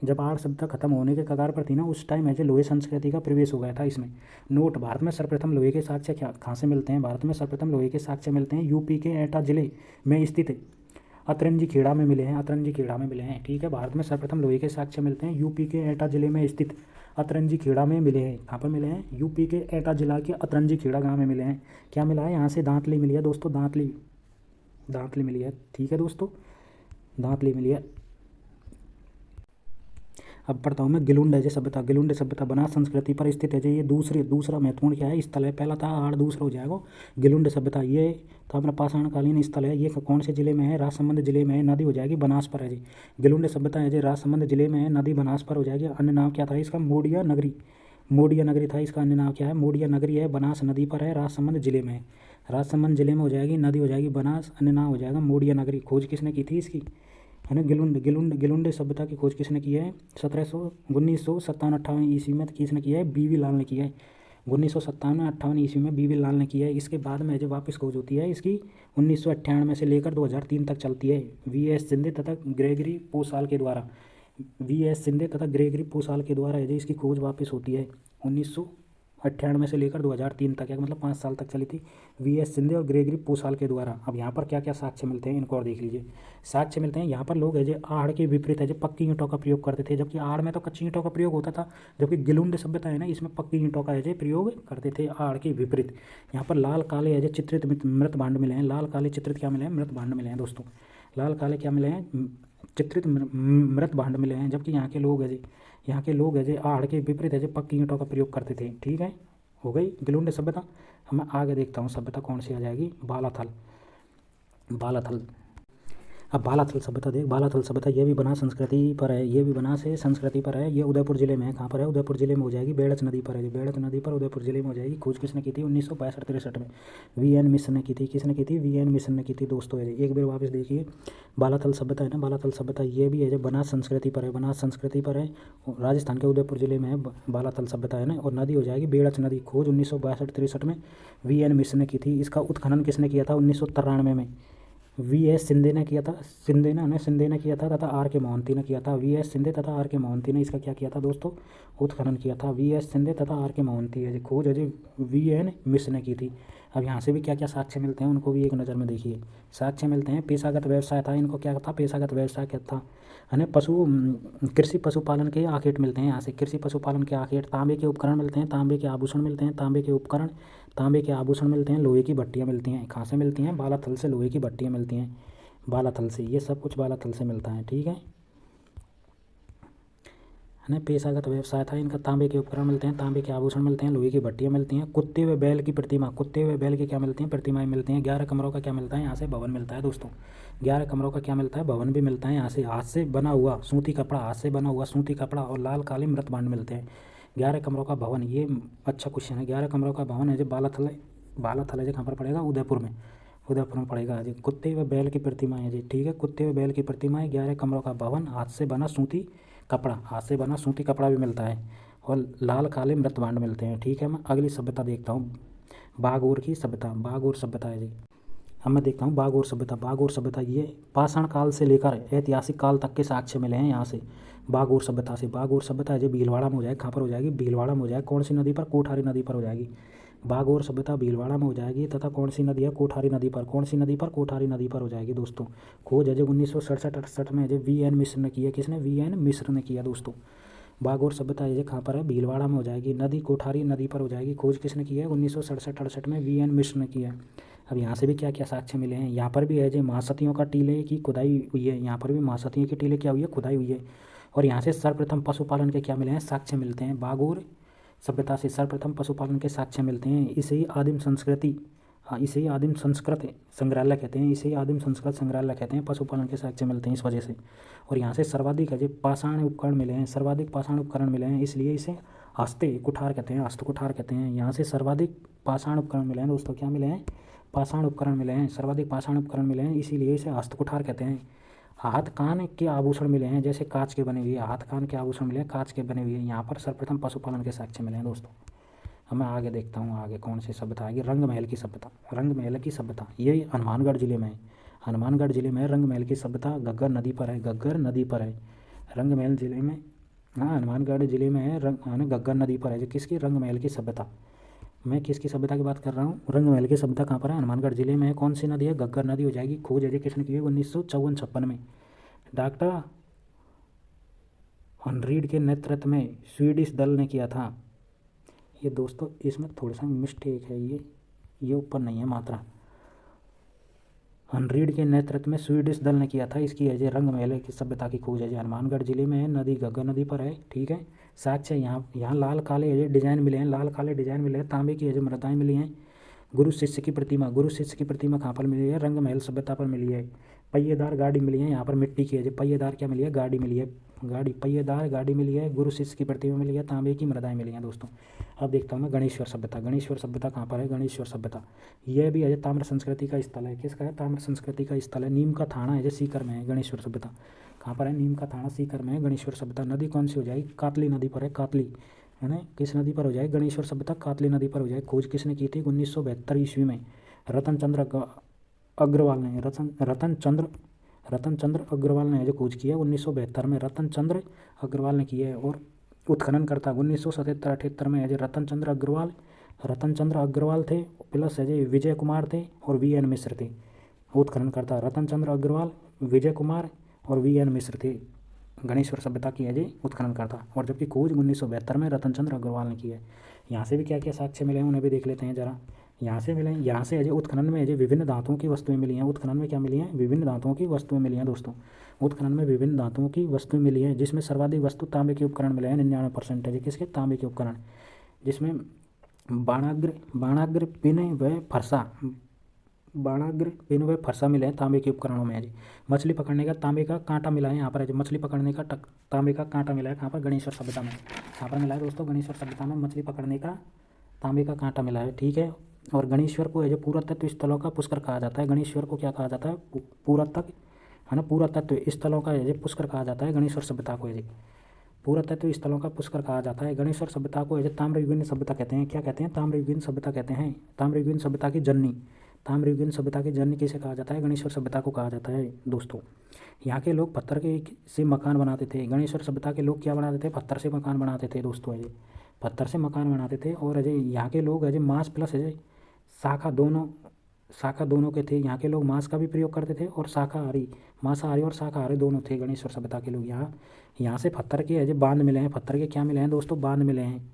जब आड़ सभ्यता खत्म होने के कगार पर थी ना, उस टाइम ऐसे लोहे संस्कृति का प्रवेश हो गया था इसमें। नोट, भारत में सर्वप्रथम लोहे के साक्ष्य कहाँ से मिलते हैं, भारत में सर्वप्रथम लोहे के साक्ष्य मिलते हैं यूपी के एटा जिले में स्थित अतरंजी खेड़ा में मिले हैं, अतरंजी खेड़ा में मिले हैं, ठीक है। भारत में सर्वप्रथम लोहे के साक्ष्य मिलते हैं यूपी के एटा जिले में स्थित अतरंजी खेड़ा में मिले हैं। कहाँ पर मिले हैं, यूपी के एटा जिला के अतरंजी खेड़ा गाँव में मिले हैं। क्या मिला है, यहाँ से दांतली मिली है दोस्तों, दांतली मिली है, ठीक है दोस्तों, दांतली मिली है। अब पढ़ता हूँ मैं गिलुंड है सभ्यता। गिलुंड सभ्यता बनास संस्कृति पर स्थित है ये दूसरा महत्वपूर्ण क्या है स्थल है। पहला था आड़, दूसरा हो जाएगा गिलुंड सभ्यता। ये तो अपना पाषाणकालीन स्थल है। ये कौन से जिले में है, राजसमंद जिले में है। नदी हो जाएगी बनास पर है जी। गिलुंड सभ्यता है जी राजसमंद जिले में है, नदी बनास पर हो जाएगी। अन्य नाम क्या था इसका, मोडिया नगरी था इसका। अन्य नाम क्या है, मोडिया नगरी है, बनास नदी पर है, राजसमंद जिले में है। राजसमंद जिले में हो जाएगी, नदी हो जाएगी बनास, अन्य नाम हो जाएगा मोडिया नगरी। खोज किसने की थी इसकी, है ना, गिलुंड सभ्यता की खोज किसने की है, 1957-58 ईस्वी में किसने किया है, बीवी लाल ने किया है। 1957-58 ईस्वी में बीवी लाल ने किया है। इसके बाद में जब वापस खोज होती है इसकी 1998 से लेकर 2003 तक चलती है। वी.एस. शिंदे तथा ग्रेगरी पोसाल के द्वारा है इसकी खोज वापस होती है 1998 से लेकर 2003 तक, या मतलब 5 साल तक चली थी। वी.एस. शिंदे और ग्रेगरी पोसाल के द्वारा। अब यहाँ पर क्या क्या साक्ष्य मिलते हैं इनको और देख लीजिए। साक्ष्य मिलते हैं यहाँ पर लोग है जो आड़ के विपरीत है जो पक्की ईंटों का प्रयोग करते थे, जबकि आड़ में तो कच्ची ईंटों का प्रयोग होता था, जबकि गिलुंड सभ्यता है ना इसमें पक्की ईंटों का है जो प्रयोग करते थे आड़ के विपरीत। यहाँ पर लाल काले है जो चित्रित मृत भांड मिले हैं। लाल काले चित्रित क्या मिले हैं, मृत भांड मिले हैं दोस्तों। लाल काले क्या मिले हैं, चित्रित मृत भांड मिले हैं। जबकि यहाँ के लोग है जो आड़ के विपरीत है जो पक्की ईंटों का प्रयोग करते थे, ठीक है। हो गई गिलुंड सभ्यता। मैं आगे देखता हूँ सभ्यता कौन सी आ जाएगी, बालाथल। अब बालाथल सभ्यता देख, बालाथल सभ्यता ये भी बनास संस्कृति पर है, ये भी बनास है संस्कृति पर है। ये उदयपुर जिले में है। कहाँ पर है, उदयपुर जिले में हो जाएगी, बेड़च नदी पर है। बेड़च नदी पर उदयपुर जिले में हो जाएगी। खोज किसने की थी, 1962-63 में वी.एन. मिशन ने की थी। किसने की थी, वी.एन. मिशन ने की थी दोस्तों। है एक बार वापस देखिए, बालाथल सभ्यता है ना, बालाथल सभ्यता ये भी है जो बनास संस्कृति पर है, बनास संस्कृति पर है। राजस्थान के उदयपुर जिले में है बालाथल सभ्यता है ना, और नदी हो जाएगी बेड़च नदी। खोज 1962-63 में वी.एन. मिशन ने की थी। इसका उत्खनन किसने किया था, 1993 में वी.एस. शिंदे ने किया था, शिंदे ने किया था तथा आर के मोहंती ने किया था। वी.एस. शिंदे तथा आर के मोहंती ने इसका क्या किया था दोस्तों, उत्खनन किया था। वी.एस. शिंदे तथा आर के मोहंती है खोज अजय वी.एन. मिश्र ने की थी। अब यहाँ से भी क्या क्या साक्ष्य मिलते हैं उनको भी एक नज़र में देखिए। साक्ष्य मिलते हैं, पेशागत व्यवसाय था इनको, क्या था पेशागत व्यवसाय क्या था, है ना, कृषि पशुपालन के आखेट मिलते हैं। यहाँ से कृषि पशुपालन के आखेट, तांबे के उपकरण मिलते हैं, तांबे के आभूषण मिलते हैं, तांबे के आभूषण मिलते हैं, लोहे की भट्टियाँ मिलती हैं। कहाँ से मिलती हैं, बालाथल से लोहे की भट्टियाँ मिलती हैं, बालाथल से। ये सब कुछ बालाथल से मिलता है, ठीक है ना। पेशागत व्यवसाय था इनका, तांबे के उपकरण मिलते हैं, तांबे के आभूषण मिलते हैं, लोहे की भट्टियाँ मिलती हैं। कुत्ते व बैल की प्रतिमा, कुत्ते व बैल की क्या मिलती हैं, प्रतिमाएं मिलती हैं। 11 कमरों का क्या मिलता है, यहाँ से भवन मिलता है दोस्तों। 11 कमरों का क्या मिलता है, भवन भी मिलता है। यहाँ से हाथ से बना हुआ सूती कपड़ा और लाल काले मृत भांड मिलते हैं। 11 कमरों का भवन, ये अच्छा क्वेश्चन है। 11 कमरों का भवन है जो बालाथल है जो कहाँ पर पड़ेगा, उदयपुर में पड़ेगा जी। कुत्ते व बैल की प्रतिमा है जी, ठीक है। कुत्ते व बैल की प्रतिमा है, 11 कमरों का भवन, हाथ से बना सूती कपड़ा भी मिलता है, और लाल काले मृत भांड मिलते हैं, ठीक है। मैं अगली सभ्यता देखता हूँ, बागोर की सभ्यता। बागोर सभ्यता है जी। अब मैं देखता हूँ बागोर सभ्यता ये पाषाण काल से लेकर ऐतिहासिक काल तक के साक्ष्य मिले हैं यहाँ से। बागोर सभ्यता है जो भीलवाड़ा में हो जाएगी। कहाँ पर हो जाएगी, भीलवाड़ा में हो जाएगी। कौन सी नदी पर, कोठारी नदी पर हो जाएगी। बागोर सभ्यता भीलवाड़ा में हो जाएगी तथा कौन सी नदी है, कोठारी नदी पर। कौन सी नदी पर, कोठारी नदी पर हो जाएगी दोस्तों। खोज है जो 1967-68 में जो वी एन मिश्र ने की है। किसने, वी एन मिश्र ने किया दोस्तों। बागोर सभ्यता ये कहाँ पर है, भीलवाड़ा में हो जाएगी। नदी कोठारी नदी पर हो जाएगी। खोज किसने की है, 1967-68 में वी एन मिश्र ने किया है। अब यहाँ से भी क्या क्या साक्ष्य मिले हैं, यहाँ पर भी है जो महासतियों का टीले की खुदाई हुई है। यहाँ पर भी महासतियों के टीले क्या हुई है, खुदाई हुई है। और यहाँ से सर्वप्रथम पशुपालन के क्या मिले हैं, साक्ष्य मिलते हैं। बागोर सभ्यता से सर्वप्रथम पशुपालन के साक्ष्य मिलते हैं। इसे ही आदिम संस्कृति, हाँ इसे ही आदिम संस्कृत संग्रहालय कहते हैं। इसे ही आदिम संस्कृत संग्रहालय कहते हैं। पशुपालन के साक्ष्य मिलते हैं इस वजह से। और यहाँ से सर्वाधिक है जो पाषाण उपकरण मिले हैं, सर्वाधिक पाषाण उपकरण मिले हैं, इसलिए इसे हस्ते कुठार कहते हैं, हस्त कुठार कहते हैं। यहाँ से सर्वाधिक पाषाण उपकरण मिले हैं दोस्तों, क्या मिले हैं, पाषाण उपकरण मिले हैं, सर्वाधिक पाषाण उपकरण मिले हैं, इसीलिए इसे हस्त कुठार कहते हैं। हाथ कान के आभूषण मिले हैं, जैसे कांच के बने हुए, हाथ कान के आभूषण मिले हैं, कांच के बने हुए। यहाँ पर सर्वप्रथम पशुपालन के साक्ष्य मिले हैं दोस्तों। अब मैं आगे देखता हूँ, आगे कौन सी सभ्यता आएगी, रंगमहल की सभ्यता। रंगमहल की सभ्यता ये हनुमानगढ़ जिले में है। हनुमानगढ़ जिले में रंगमहल की सभ्यता घग्गर नदी पर है, घग्गर नदी पर है। रंगमहल जिले में, हाँ हनुमानगढ़ जिले में है, घग्गर नदी पर है। जो किसकी, रंगमहल की सभ्यता। मैं किसकी सभ्यता की बात कर रहा हूँ, रंगमहल की सभ्यता कहाँ पर है, हनुमानगढ़ जिले में है। कौन सी नदी है, घग्गर नदी हो जाएगी। खोज अजय किसने की है, 1954-56 में। डॉक्टर हनरीड के नेतृत्व में स्वीडिश दल ने किया था। ये दोस्तों इसमें थोड़ा सा मिस्टेक है, ये ऊपर नहीं है मात्रा। हनरीड के नेतृत्व में स्वीडिश दल ने किया था। इसकी है रंगमहल की सभ्यता की खोज है हनुमानगढ़ जिले में है, नदी घग्गर नदी पर है। ठीक है, साक्ष्य यहाँ लाल काले है डिजाइन मिले हैं, लाल काले डिजाइन मिले हैं। तांबे की है मृदाएँ मिली हैं। गुरु शिष्य की प्रतिमा, गुरु शिष्य की प्रतिमा कहाँ पर मिली है, रंगमहल सभ्यता पर मिली है। पहिएदार गाड़ी मिली है, यहाँ पर मिट्टी की है। पहिएदार क्या मिली है, गाड़ी मिली है, गाड़ी पहिएदार गाड़ी मिली है। गुरु शिष्य की प्रतिमा मिली है, तांबे की मृदाएँ मिली हैं दोस्तों। अब देखता हूँ मैं गणेश्वर सभ्यता। गणेश्वर सभ्यता कहाँ पर है, गणेश्वर सभ्यता यह भी है ताम्र संस्कृति का स्थल है। किसका है, ताम्र संस्कृति का स्थल है। नीम का थाना है जो सीकर में है। गणेश्वर सभ्यता कहाँ पर है, नीम का थाना सीकर में है। गणेश्वर सभ्यता नदी कौन सी हो जाएगी, कातली नदी पर है, कातली है ना। किस नदी पर हो जाए, गणेश्वर सभ्यता कातली नदी पर हो जाए। खोज किसने की थी, 1972 ईस्वी में रतन चंद्र अग्रवाल ने, रतन चंद्र अग्रवाल ने जो खोज की है 1972 में रतन चंद्र अग्रवाल ने की है। और उत्खननकर्ता 1977-78 में है जो रतन चंद्र अग्रवाल थे, प्लस है जो विजय कुमार थे और वी एन मिश्र थे। उत्खननकर्ता रतन चंद्र अग्रवाल, विजय कुमार और वी एन मिश्र थे। गणेश्वर सभ्यता की है जी उत्खनन करता। और जबकि खोज 1972 में रतन चंद्र अग्रवाल ने की है। यहाँ से भी क्या क्या साक्ष्य मिले हैं उन्हें भी देख लेते हैं जरा। यहाँ से मिले, यहाँ से अजय उत्खनन में अजय विभिन्न धातुओं की वस्तुएं मिली हैं। उत्खनन में क्या मिली हैं, विभिन्न धातुओं की वस्तुएं मिली हैं दोस्तों। उत्खनन में विभिन्न धातुओं की वस्तुएं मिली हैं, जिसमें सर्वाधिक वस्तु तांबे के उपकरण मिले हैं, 99% किसके, तांबे के उपकरण। जिसमें बाणाग्र पिन व फरसा मिले हैं तांबे के उपकरणों में है जी। मछली पकड़ने का तांबे का कांटा मिला है यहाँ पर है। मछली पकड़ने का तांबे का कांटा मिला है कहाँ पर, गणेश्वर सभ्यता में। कहाँ पर मिला है दोस्तों, गणेश्वर सभ्यता में मछली पकड़ने का तांबे का कांटा मिला है। ठीक है, और गणेश्वर को है जो पुरातत्व स्थलों का पुष्कर कहा जाता है। गणेश्वर को क्या कहा जाता है, पुरातत्व है ना, पुरातत्व स्थलों का है जो पुष्कर कहा जाता है। गणेश्वर सभ्यता को है जी पुरातत्व स्थलों का पुष्कर कहा जाता है। गणेश्वर सभ्यता को है जो ताम्रयुगीन सभ्यता कहते हैं। क्या कहते हैं, ताम्रयुगीन सभ्यता कहते हैं। ताम्रयुगीन सभ्यता की जननी, ताम्रयुगीन सभ्यता की जननी किसे कहा जाता है, गणेश्वर सभ्यता को कहा जाता है दोस्तों। यहाँ के लोग पत्थर के से मकान बनाते थे। गणेश्वर सभ्यता के लोग क्या बनाते थे, पत्थर से मकान बनाते थे दोस्तों। अजय पत्थर से मकान बनाते थे। और अजय यहाँ के लोग अजय मांस प्लस अजय शाखा दोनों के थे। यहाँ के लोग मांस का भी प्रयोग करते थे और शाकाहारी, मांसाहारी और शाकाहारी दोनों थे गणेश्वर सभ्यता के लोग। यहाँ से पत्थर के अजय बांध मिले हैं। पत्थर के क्या मिले हैं दोस्तों, बांध मिले हैं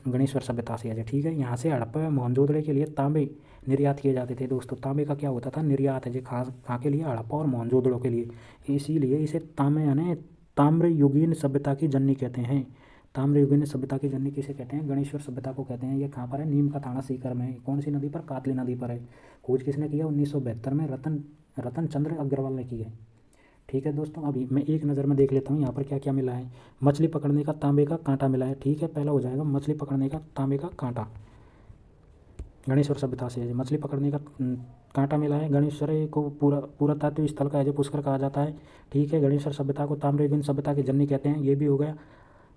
गणेश्वर सभ्यता से अजय। ठीक है, यहाँ से हड़प्पा मोहनजोदड़ो के लिए तांबे निर्यात किए जाते थे दोस्तों। तांबे का क्या होता था, निर्यात है जी, कहाँ के लिए, हड़प्पा और मोहनजोदड़ो के लिए। इसीलिए इसे ताम्रयुगीन सभ्यता की जननी कहते हैं। ताम्रयुगीन सभ्यता की जननी किसे कहते हैं, गणेश्वर सभ्यता को कहते हैं। ये कहाँ पर है, नीम का थाना सीकर में। कौन सी नदी पर, कातली नदी पर है। खोज किसने किया, 1972 में रतन चंद्र अग्रवाल ने की है। ठीक है दोस्तों, अभी मैं एक नज़र में देख लेता हूँ यहाँ पर क्या क्या मिला है। मछली पकड़ने का तांबे का कांटा मिला है। ठीक है, पहला हो जाएगा मछली पकड़ने का तांबे का कांटा, गणेश्वर सभ्यता से मछली पकड़ने का कांटा मिला है। गणेश्वर को पुरातत्व स्थल का जो पुष्कर कहा जाता है। ठीक है, गणेश्वर सभ्यता को ताम्रयुगीन सभ्यता की जननी कहते हैं। ये भी हो गया।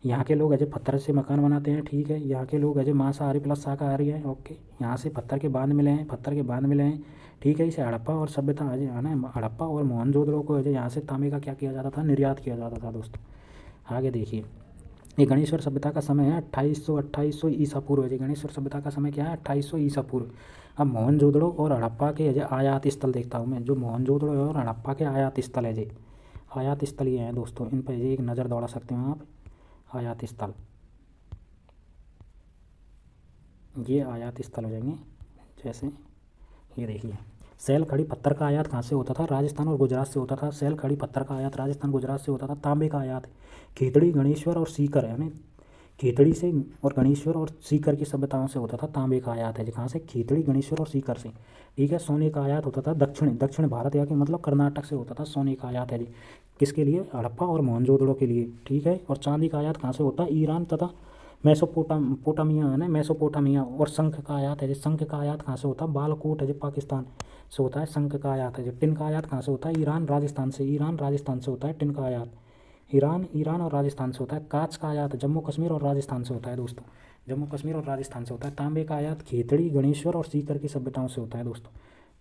यहाँ के लोग अजय पत्थर से मकान बनाते हैं। ठीक है, यहाँ के लोग अजय मांसाहारी प्लस शाकाहारी है। ओके, यहाँ से पत्थर के बांध मिले हैं। ठीक है, इसे हड़प्पा और सभ्यता अजय है ना, हड़प्पा और मोहनजोदड़ो को अजय यहाँ से तांबे का क्या किया जाता था, निर्यात किया जाता था दोस्तों। आगे देखिए, ये गणेश्वर सभ्यता का समय है 2800 ईसा पूर्व है। गणेश्वर सभ्यता का समय क्या है 2800 ईसा पूर्व। अब मोहनजोदड़ो और हड़प्पा के आयात स्थल देखता हूँ मैं। जो मोहनजोदड़ो और हड़प्पा के आयात स्थल है आयात स्थल ये हैं दोस्तों, इन पर एक नज़र दौड़ा सकते हो आप। आयात स्थल, ये आयात स्थल हो जाएंगे। जैसे ये देखिए, सेल खड़ी पत्थर का आयात कहाँ से होता था, राजस्थान और गुजरात से होता था। सेल खड़ी पत्थर का आयात राजस्थान गुजरात से होता था। तांबे का आयात खेतड़ी गणेश्वर और सीकर, यानी खेतड़ी से और गणेश्वर और सीकर की सभ्यताओं से होता था। तांबे का आयात है जी कहाँ से, खेतड़ी गणेश्वर और सीकर से। ठीक है। सोने का आयात होता था दक्षिण भारत या कि मतलब कर्नाटक से होता था। सोने का आयात है जी किसके लिए, हड़प्पा और मोहनजोदड़ो के लिए। ठीक है। और चांदी का आयात कहाँ से होता है, ईरान तथा मेसोपोटामिया है ना, मेसोपोटामिया। और शंख का आयात है जी, शंख का आयात कहाँ से होता है, बालकोट है जी पाकिस्तान से होता है। शंख का आयात है जी। टिन का आयात कहाँ से होता है, ईरान राजस्थान से होता है टिन का आयात। ईरान और राजस्थान से होता है। कांच का आयात जम्मू कश्मीर और राजस्थान से होता है दोस्तों, जम्मू कश्मीर और राजस्थान से होता है। तांबे का आयात खेतड़ी गणेश्वर और सीकर की सभ्यताओं से होता है दोस्तों।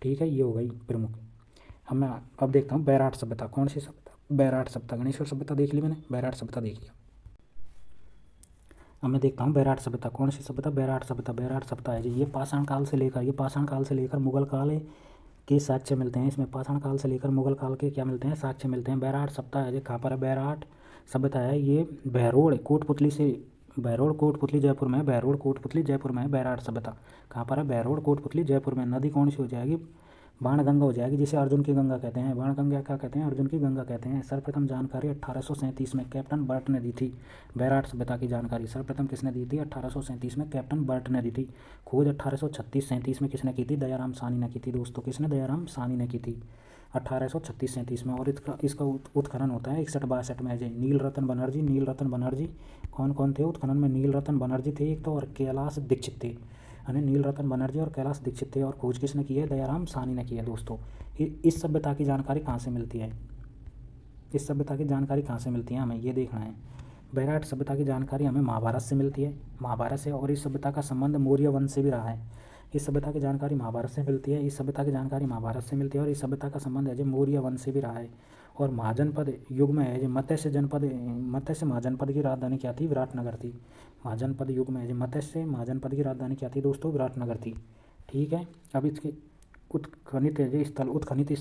ठीक है, ये हो गई प्रमुख। मैं अब देखता हूँ बैराट सभ्यता, कौन सी सभ्यता, बैराट सभ्यता। गणेश्वर सभ्यता देख ली मैंने, बैराट सभ्यता देख लिया। अब मैं देखता हूँ बैराट सभ्यता, कौन सी सभ्यता, बैराट सभ्यता। बैराट सभ्यता है जी, ये पाषाण काल से लेकर मुगल काल के साक्ष्य मिलते हैं इसमें। पाषाण काल से लेकर मुगल काल के क्या मिलते हैं, साक्ष्य मिलते हैं। बैराट सभ्यता है जी कहाँ पर है, बैराट सभ्यता है ये बहरोड़ कोटपुतली जयपुर में है। बहरोड़ कोटपुतली जयपुर में है बैराट सभ्यता। कहाँ पर है, बहरोड़ कोटपुतली जयपुर में। नदी कौन सी हो जाएगी, बाणगंगा हो जाएगी, जिसे अर्जुन की गंगा कहते हैं। बाणगंगा क्या कहते हैं, अर्जुन की गंगा कहते हैं। सर्वप्रथम जानकारी 1837 में कैप्टन बर्ट ने दी थी। बैराट सभ्यता की जानकारी सर्वप्रथम किसने दी थी, 1837 में कैप्टन बर्ट ने दी थी। खोज 1836-37 में किसने की थी, दयाराम साहनी ने की थी दोस्तों। किसने, दयाराम साहनी ने की थी 1836-37 में। और इसका उत्खनन होता है 61-62 में। जय नील रतन बनर्जी कौन कौन थे उत्खनन में, नील रतन बनर्जी थे एक तो, और कैलाश दीक्षित थे, यानी नील रतन बनर्जी और कैलाश दीक्षित थे। और खोज किसने की है, दयाराम साहनी ने की है दोस्तों। इस सभ्यता की जानकारी कहाँ से मिलती है, इस सभ्यता की जानकारी कहाँ से मिलती है, हमें ये देखना है। बैराट सभ्यता की जानकारी हमें महाभारत से मिलती है, महाभारत से। और इस सभ्यता का संबंध मौर्य वंश से भी रहा है। इस सभ्यता की जानकारी महाभारत से मिलती है, इस सभ्यता की जानकारी महाभारत से मिलती है। और इस सभ्यता का संबंध है जो मौर्य वंश से भी रहा है। और महाजनपद युग में है जो मत्स्य महाजनपद की राजधानी क्या थी, विराटनगर थी। महाजनपद युग में है जो मत्स्य महाजनपद की राजधानी क्या थी दोस्तों, विराटनगर थी। ठीक है। अब इसके उत्खनित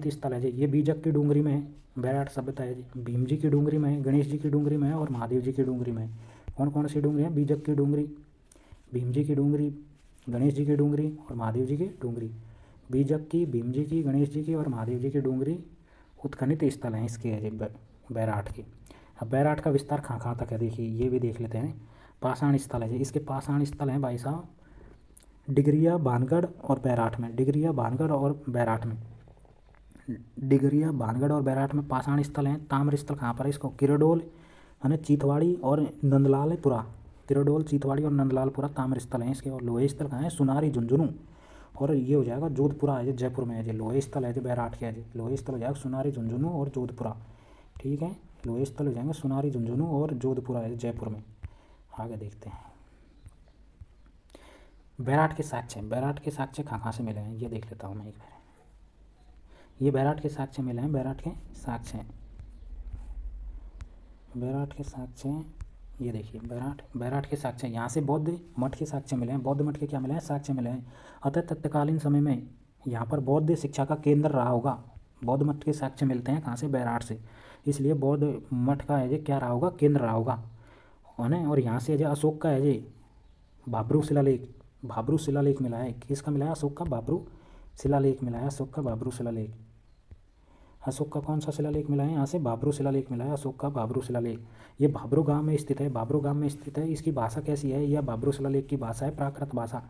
स्थल है जी, ये बीजक की डूंगरी में है। बैराट सभ्यता है जी, भीम जी की डूंगरी में है, गणेश जी की डूंगरी में है और महादेव जी की डूंगरी में है। कौन कौन सी डूंगरी है, बीजक की डूंगरी, भीम जी की डूंगरी, गणेश जी की डूंगरी और महादेव जी की डूंगरी। बीजक की, भीम जी की, गणेश जी की और महादेव जी की डूंगरी उत्खनित स्थल हैं इसके है बैराट के। अब बैराट का विस्तार कहाँ कहाँ तक है देखिए, ये भी देख लेते हैं। पाषाण स्थल है जी, इसके पाषाण स्थल हैं भाई साहब डिगरिया, भानगढ़ और बैराठ में। डिगरिया, भानगढ़ और बैराठ में पाषाण स्थल हैं। ताम्र स्थल कहाँ पर है, इसको किरडोल है, चीतवाड़ी और नंदलालपुरा। किरडोल, चीतवाड़ी और नंदलालपुरा ताम्र स्थल हैं इसके। और लोहे स्थल कहाँ है, सुनारी, झुंझुनू। और ये हो जाएगा जोधपुरा है जो जयपुर में है जी। लोहे स्थल है जो बैराठ के है जी, लोहे स्थल हो जाएगा सुनारी, झुंझुनू और जोधपुरा। ठीक है, लोहे स्थल हो जाएंगे सुनारी, झुंझुनू और जोधपुरा है जयपुर में। आगे देखते हैं बैराठ के साक्ष्य कहाँ कहाँ से मिले हैं, ये देख लेता हूँ मैं एक बार। ये बैराठ के साक्ष्य मिले हैं, बैराठ के साक्ष्य ये देखिए, बैराठ के साक्ष्य। यहाँ से बौद्ध मठ के साक्ष्य मिले हैं, बौद्ध मठ के क्या मिले हैं, साक्ष्य मिले हैं। अतः तत्कालीन समय में यहाँ पर बौद्ध शिक्षा का केंद्र रहा होगा। बौद्ध मठ के साक्ष्य मिलते हैं कहाँ से, बैराठ से। इसलिए बौद्ध मठ का है जो क्या रहा होगा, केंद्र रहा होगा, है ना। और यहाँ से जो अशोक का है जो भाब्रू शिलालेख मिला है। किसका मिला है, अशोक का भाब्रू शिलालेख मिला है। अशोक का भाब्रू शिलालेख, अशोक का कौन सा शिलालेख मिला है, यहाँ से भाब्रू शिलालेख मिला है, अशोक का भाब्रू शिलालेख। ये भाब्रू गांव में स्थित है, इसकी भाषा कैसी है, यह भाब्रू शिलालेख की भाषा है प्राकृत भाषा।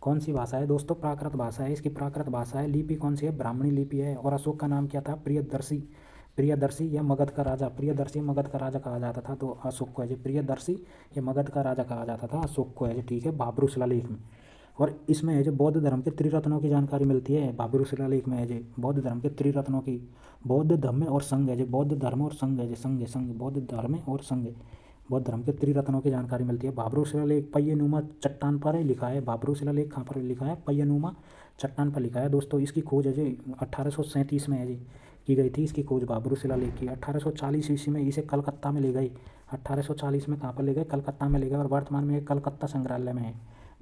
कौन सी भाषा है दोस्तों, प्राकृत भाषा है, इसकी प्राकृत भाषा है। लिपि कौन सी है, ब्राह्मणी लिपि है। और अशोक का नाम क्या था, प्रियदर्शी या मगध का राजा। प्रियदर्शी मगध का राजा कहा जाता था, तो अशोक को है जी प्रियदर्शी या मगध का राजा कहा जाता था, अशोक को है जी। ठीक है, भाब्रू शिलालेख में। और इसमें है जो बौद्ध धर्म के त्रिरत्नों की जानकारी मिलती है। भाब्रू शिलालेख में है जो बौद्ध धर्म के त्रिरत्नों की, बौद्ध धर्म और संघ है जो, बौद्ध धर्म और संघ है जो, संघ बौद्ध धर्म और संघ, बौद्ध धर्म के त्रिरत्नों की जानकारी मिलती है। भाब्रू शिलालेख पय्यनुमा चट्टान पर लिखा है। भाब्रू शिलालेख कहाँ पर लिखा है, पय्यनुमा चट्टान पर लिखा है दोस्तों। इसकी खोज है जी 1837 में है जी। की गई थी। इसकी खोज बाबरू शिलालेख की। 1840 ईस्वी में इसे कलकत्ता में ले गई। 1840 में कहाँ पर ले गए? कलकत्ता में ले गए, और वर्तमान में ये कलकत्ता संग्रहालय में है।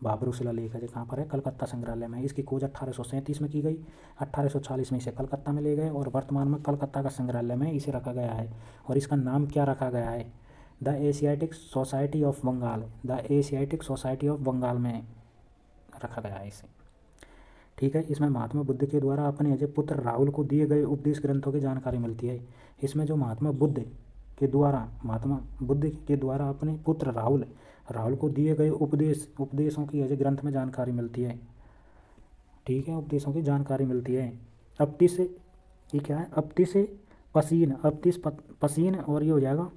बाबरू शिलालेख है जो कहाँ पर है? कलकत्ता संग्रहालय में। इसकी खोज 1837 में की गई। 1840 में इसे कलकत्ता में ले गए, और वर्तमान में कलकत्ता का संग्रहालय में इसे रखा गया है। और इसका नाम क्या रखा गया है? The Asiatic Society of Bengal. The Asiatic Society of Bengal में रखा गया है इसे। ठीक है। इसमें महात्मा बुद्ध के द्वारा अपने अजय पुत्र राहुल को दिए गए उपदेश ग्रंथों की जानकारी मिलती है। इसमें जो महात्मा बुद्ध के द्वारा अपने पुत्र राहुल को दिए गए उपदेशों की अजय ग्रंथ में जानकारी मिलती है। ठीक है, उपदेशों की जानकारी मिलती है। अपतिस, ये क्या है? अपतिस पसीन, और ये हो जाएगा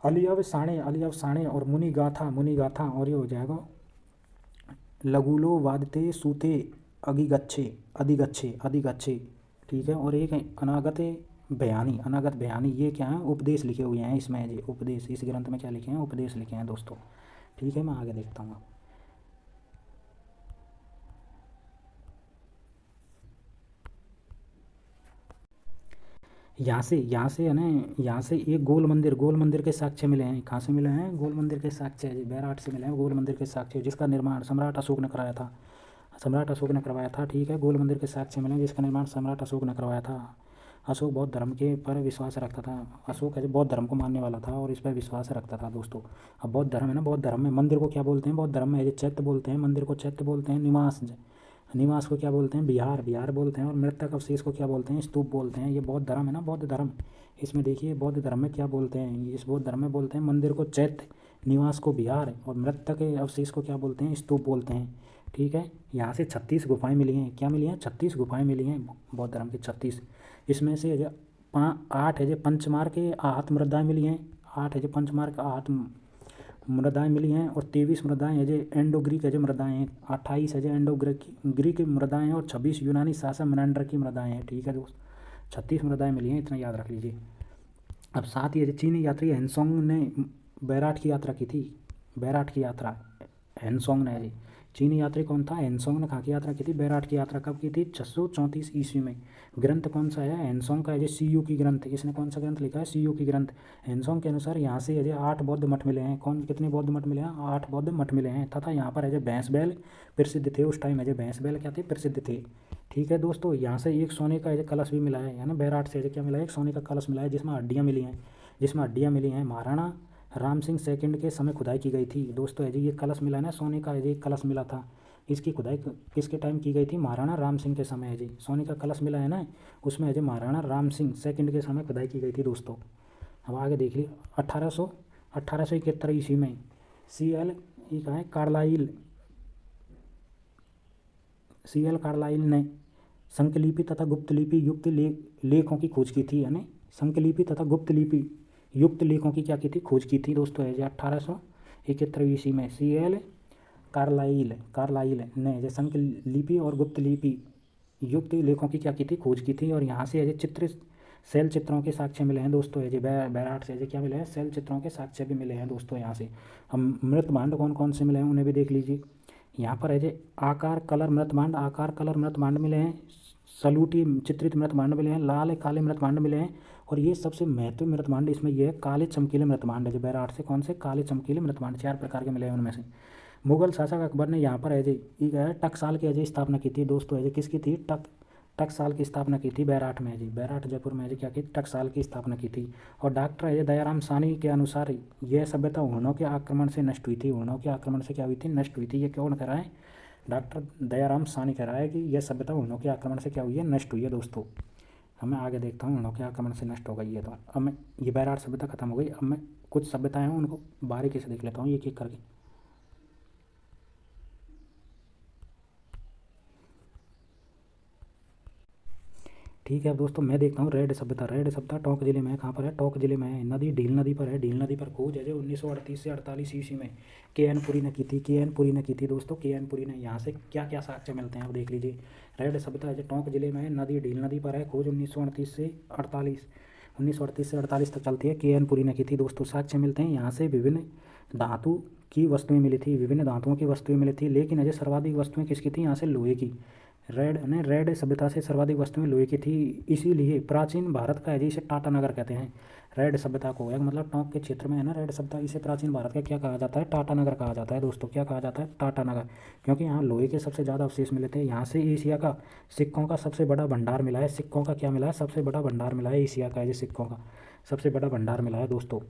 अलियव साणे और मुनि गाथा, और ये हो जाएगा लगुलो वादते सूते अधिगच्छे। ठीक है। और एक अनागत बयानी, ये क्या है? उपदेश लिखे हुए हैं इसमें। जी उपदेश, इस ग्रंथ में क्या लिखे हैं? उपदेश लिखे हैं दोस्तों। ठीक है, मैं आगे देखता हूँ। यहाँ से है ना, यहाँ से एक गोल मंदिर के साक्ष्य मिले हैं। कहाँ से मिले हैं? गोल मंदिर के साक्ष्य जी, बैराट से मिले हैं गोल मंदिर के साक्ष्य, जिसका निर्माण सम्राट अशोक ने करवाया था। ठीक है, गोल मंदिर के साक्ष्य मिले हैं जिसका निर्माण सम्राट अशोक ने करवाया था। अशोक बौद्ध धर्म के पर विश्वास रखता था। अशोक है जो बौद्ध धर्म को मानने वाला था और इस पर विश्वास रखता था दोस्तों। अब बौद्ध धर्म है ना, बौद्ध धर्म में मंदिर को क्या बोलते हैं? बौद्ध धर्म में चैत्य बोलते हैं, मंदिर को चैत्य बोलते हैं। निवास को क्या बोलते हैं? विहार बोलते हैं। और मृतक अवशेष को क्या बोलते हैं? स्तूप बोलते हैं। ये बौद्ध धर्म है ना, बौद्ध धर्म। इसमें देखिए बौद्ध धर्म में क्या बोलते हैं? इस बौद्ध धर्म में बोलते हैं मंदिर को चैत्य, निवास को विहार, और मृतक अवशेष को क्या बोलते हैं? स्तूप बोलते हैं। ठीक है। यहाँ से 36 गुफाएं मिली हैं। क्या मिली हैं? 36 गुफाएं मिली हैं बौद्ध धर्म की, 36। इसमें से 8 है जो पंचमार्क के आहत मृदाएँ मिली हैं। 8 है जो पंचमार्क आहत मृदाएँ मिली हैं, और 23 मृदाएँ है जो एंडो ग्रीक है जो मृदाएँ हैं। 28 है जो एंडो ग्रीक मृदाएँ हैं, और 26 यूनानी शासक मेनांडर की मृदाएँ हैं। ठीक है दोस्त, 36 मृदाएँ मिली हैं, इतना याद रख लीजिए। अब साथ ही चीनी यात्री हेनसोंग ने बैराट की यात्रा की थी। हेनसोंग ने जी। चीनी यात्री कौन था? हेनसोंग ने कहाँ की यात्रा की थी? बैराट की यात्रा कब की थी? 634 ईस्वी में। ग्रंथ कौन सा है? हेनसोंग का है जो सीयू की ग्रंथ। इसने कौन सा ग्रंथ लिखा है? सीयू की ग्रंथ। हेनसोंग के अनुसार यहाँ से है जो 8 बौद्ध मठ मिले हैं। कितने बौद्ध मठ मिले हैं? 8 बौद्ध मठ मिले हैं। तथा यहाँ पर है जो भैंस बैल प्रसिद्ध थे उस टाइम। है जो भैंस बैल क्या थे? प्रसिद्ध थे। ठीक है दोस्तों, यहाँ से एक सोने का है कलश भी मिला है ना, बैराट से क्या मिला है? एक सोने का कलश मिला है जिसमें हड्डियाँ मिली हैं। महाराणा राम सिंह सेकंड के समय खुदाई की गई थी दोस्तों। है जी, ये कलश मिला है ना, सोने का है जी कलश मिला था। इसकी खुदाई किसके टाइम की गई थी? महाराणा राम सिंह के समय। है जी, सोने का कलश मिला है ना, उसमें है जी महाराणा राम सिंह सेकंड के समय खुदाई की गई थी दोस्तों। अब आगे देख लीजिए। 1871 ईस्वी में CL कार्लाइल ने संकलिपि तथा गुप्त लिपि युक्त लेखों की खोज की थी। यानी संकलिपि तथा गुप्त लिपि युक्त लेखों की क्या की थी? खोज की थी दोस्तों। है 1871 ईस्वी में CL कार्लाइल ने संकलिपि और गुप्त लिपि युक्त लेखों की क्या की थी? खोज की थी। और यहाँ से है शैल चित्रों के साक्ष्य मिले हैं दोस्तों। है बैराट से क्या मिले हैं? शैल चित्रों के साक्ष्य भी मिले हैं दोस्तों। यहाँ से हम मृत भांड कौन कौन से मिले हैं उन्हें भी देख लीजिए। यहाँ पर है जो आकार कलर मृत भांड मिले हैं। सलूटी चित्रित मृत भांड मिले हैं। लाल काले मृत भांड मिले हैं। और ये सबसे महत्वपूर्ण मृत भांड इसमें यह है काले चमकीले मृत भांड है जो बैराट से। कौन से? काले चमकीले मृत भांड 4 प्रकार के मिले हैं उनमें से। मुगल शासक अकबर ने यहाँ पर है जी टकसाल की अजय स्थापना की थी दोस्तों। है किसकी थी? टकसाल की स्थापना की थी बैराट में। जी बैराट जयपुर में क्या की? टकसाल की स्थापना की थी। और डॉक्टर अजय दयाराम सानी के अनुसार यह सभ्यता हुणों के आक्रमण से नष्ट हुई थी। हुणों के आक्रमण से क्या हुई थी? नष्ट हुई थी। ये कौन कह रहा है? डॉक्टर दयाराम सानी कह रहा है कि यह सभ्यता हुणों के आक्रमण से क्या हुई है? नष्ट हुई है दोस्तों। हमें आगे देखता हूँ हुणों के आक्रमण से नष्ट हो गई है। तो अब मैं ये बैराट सभ्यता खत्म हो गई। अब मैं कुछ सभ्यताएं हैं उनको बारीकी से देख लेता हूँ एक एक करके। ठीक है अब दोस्तों, मैं देखता हूँ रेड सभ्यता टोंक जिले में है। कहाँ पर है? टोंक जिले में है। नदी ढील नदी पर है। ढील नदी पर खोज है जो 1938 से 48 ईस्वी में KN पुरी ने की थी दोस्तों। KN पुरी ने। यहाँ से क्या क्या साक्ष्य मिलते हैं आप देख लीजिए। रेड सभ्यता है जो टोंक जिले में है। नदी ढील नदी पर है। खोज 1938 से 48 तक चलती है। KN पुरी ने की थी दोस्तों। साक्ष्य मिलते हैं यहाँ से विभिन्न धातु की वस्तुएं मिली थी। लेकिन अजय सर्वाधिक वस्तुएं किसकी थी? यहाँ से लोहे की। रेड सभ्यता से सर्वाधिक वस्तुएं लोहे की थी, इसीलिए प्राचीन भारत का है जी इसे टाटा नगर कहते हैं। रेड सभ्यता को एक मतलब टोंक के क्षेत्र में है ना रेड सभ्यता, इसे प्राचीन भारत का क्या कहा जाता है, टाटा नगर कहा जाता है दोस्तों। क्या कहा जाता है, टाटा नगर, क्योंकि यहाँ लोहे के सबसे ज़्यादा अवशेष मिले थे। यहाँ से एशिया का सिक्कों का सबसे बड़ा भंडार मिला है। सिक्कों का क्या मिला है, सबसे बड़ा भंडार मिला है एशिया का, ये सिक्कों का सबसे बड़ा भंडार मिला है दोस्तों।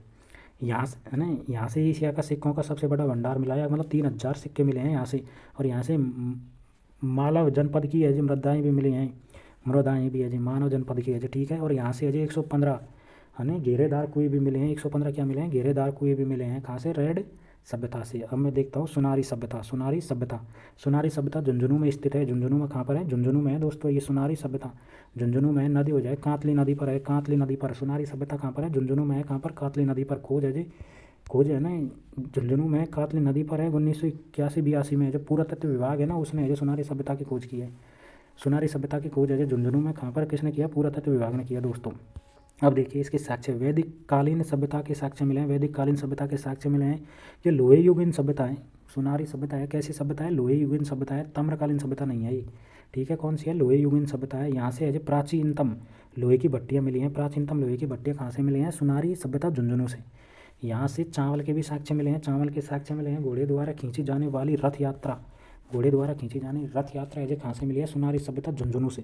यहाँ से है ना, यहाँ से एशिया का सिक्कों का सबसे बड़ा भंडार मिला है, मतलब 3000 सिक्के मिले हैं यहाँ से। और यहाँ से मालव जनपद की है जी मृदाएँ भी मिली हैं, मृदाएँ भी है जी मानव जनपद की है जी, ठीक है। और यहाँ से है जी 115 है ना घेरेदार कुएं भी मिले हैं, 115 क्या मिले हैं, घेरेदार कुएं भी मिले हैं। कहाँ से, रेड सभ्यता से। अब मैं देखता हूँ सुनारी सभ्यता। सुनारी सभ्यता झुंझुनू में स्थित है। झुंझुनू में कहाँ पर है, झुंझुनू में है दोस्तों ये सुनारी सभ्यता। झुंझुनू में नदी हो जाए कांतली नदी पर है, कांतली नदी पर सुनारी सभ्यता कहाँ पर है, झुंझुनू में है। कहाँ पर, कांतली नदी पर। खोज है जी, खोज है ना झुंझुनू में कातली नदी पर है। 1981-82 में जो पुरातत्व विभाग है ना उसने जो सुनारी सभ्यता की खोज की है। सुनारी सभ्यता की खोज है जो झुंझुनू में कहाँ पर किसने किया, पुरातत्व विभाग ने किया दोस्तों। अब देखिए इसके साक्ष्य, वैदिक कालीन सभ्यता के साक्ष्य मिले हैं। वैदिक कालीन सभ्यता के साक्ष्य मिले हैं। ये लोहे युगीन सभ्यता है, सुनारी सभ्यता है। कैसी सभ्यता है, लोहे युगीन सभ्यता है, ताम्रकालीन सभ्यता नहीं है ये, ठीक है। कौन सी है, लोहे युगीन सभ्यता है। यहाँ से है जो प्राचीनतम लोहे की भट्टियाँ मिली हैं। प्राचीनतम लोहे की भट्टियाँ कहाँ से मिली हैं, सुनारी सभ्यता झुंझुनू से। यहाँ से चावल के भी साक्ष्य मिले हैं, चावल के साक्ष्य मिले हैं। घोड़े द्वारा खींची जाने वाली रथ यात्रा, घोड़े द्वारा खींची जाने रथ यात्रा है जो कहाँ से मिली है, सुनारी सभ्यता झुंझुनू से,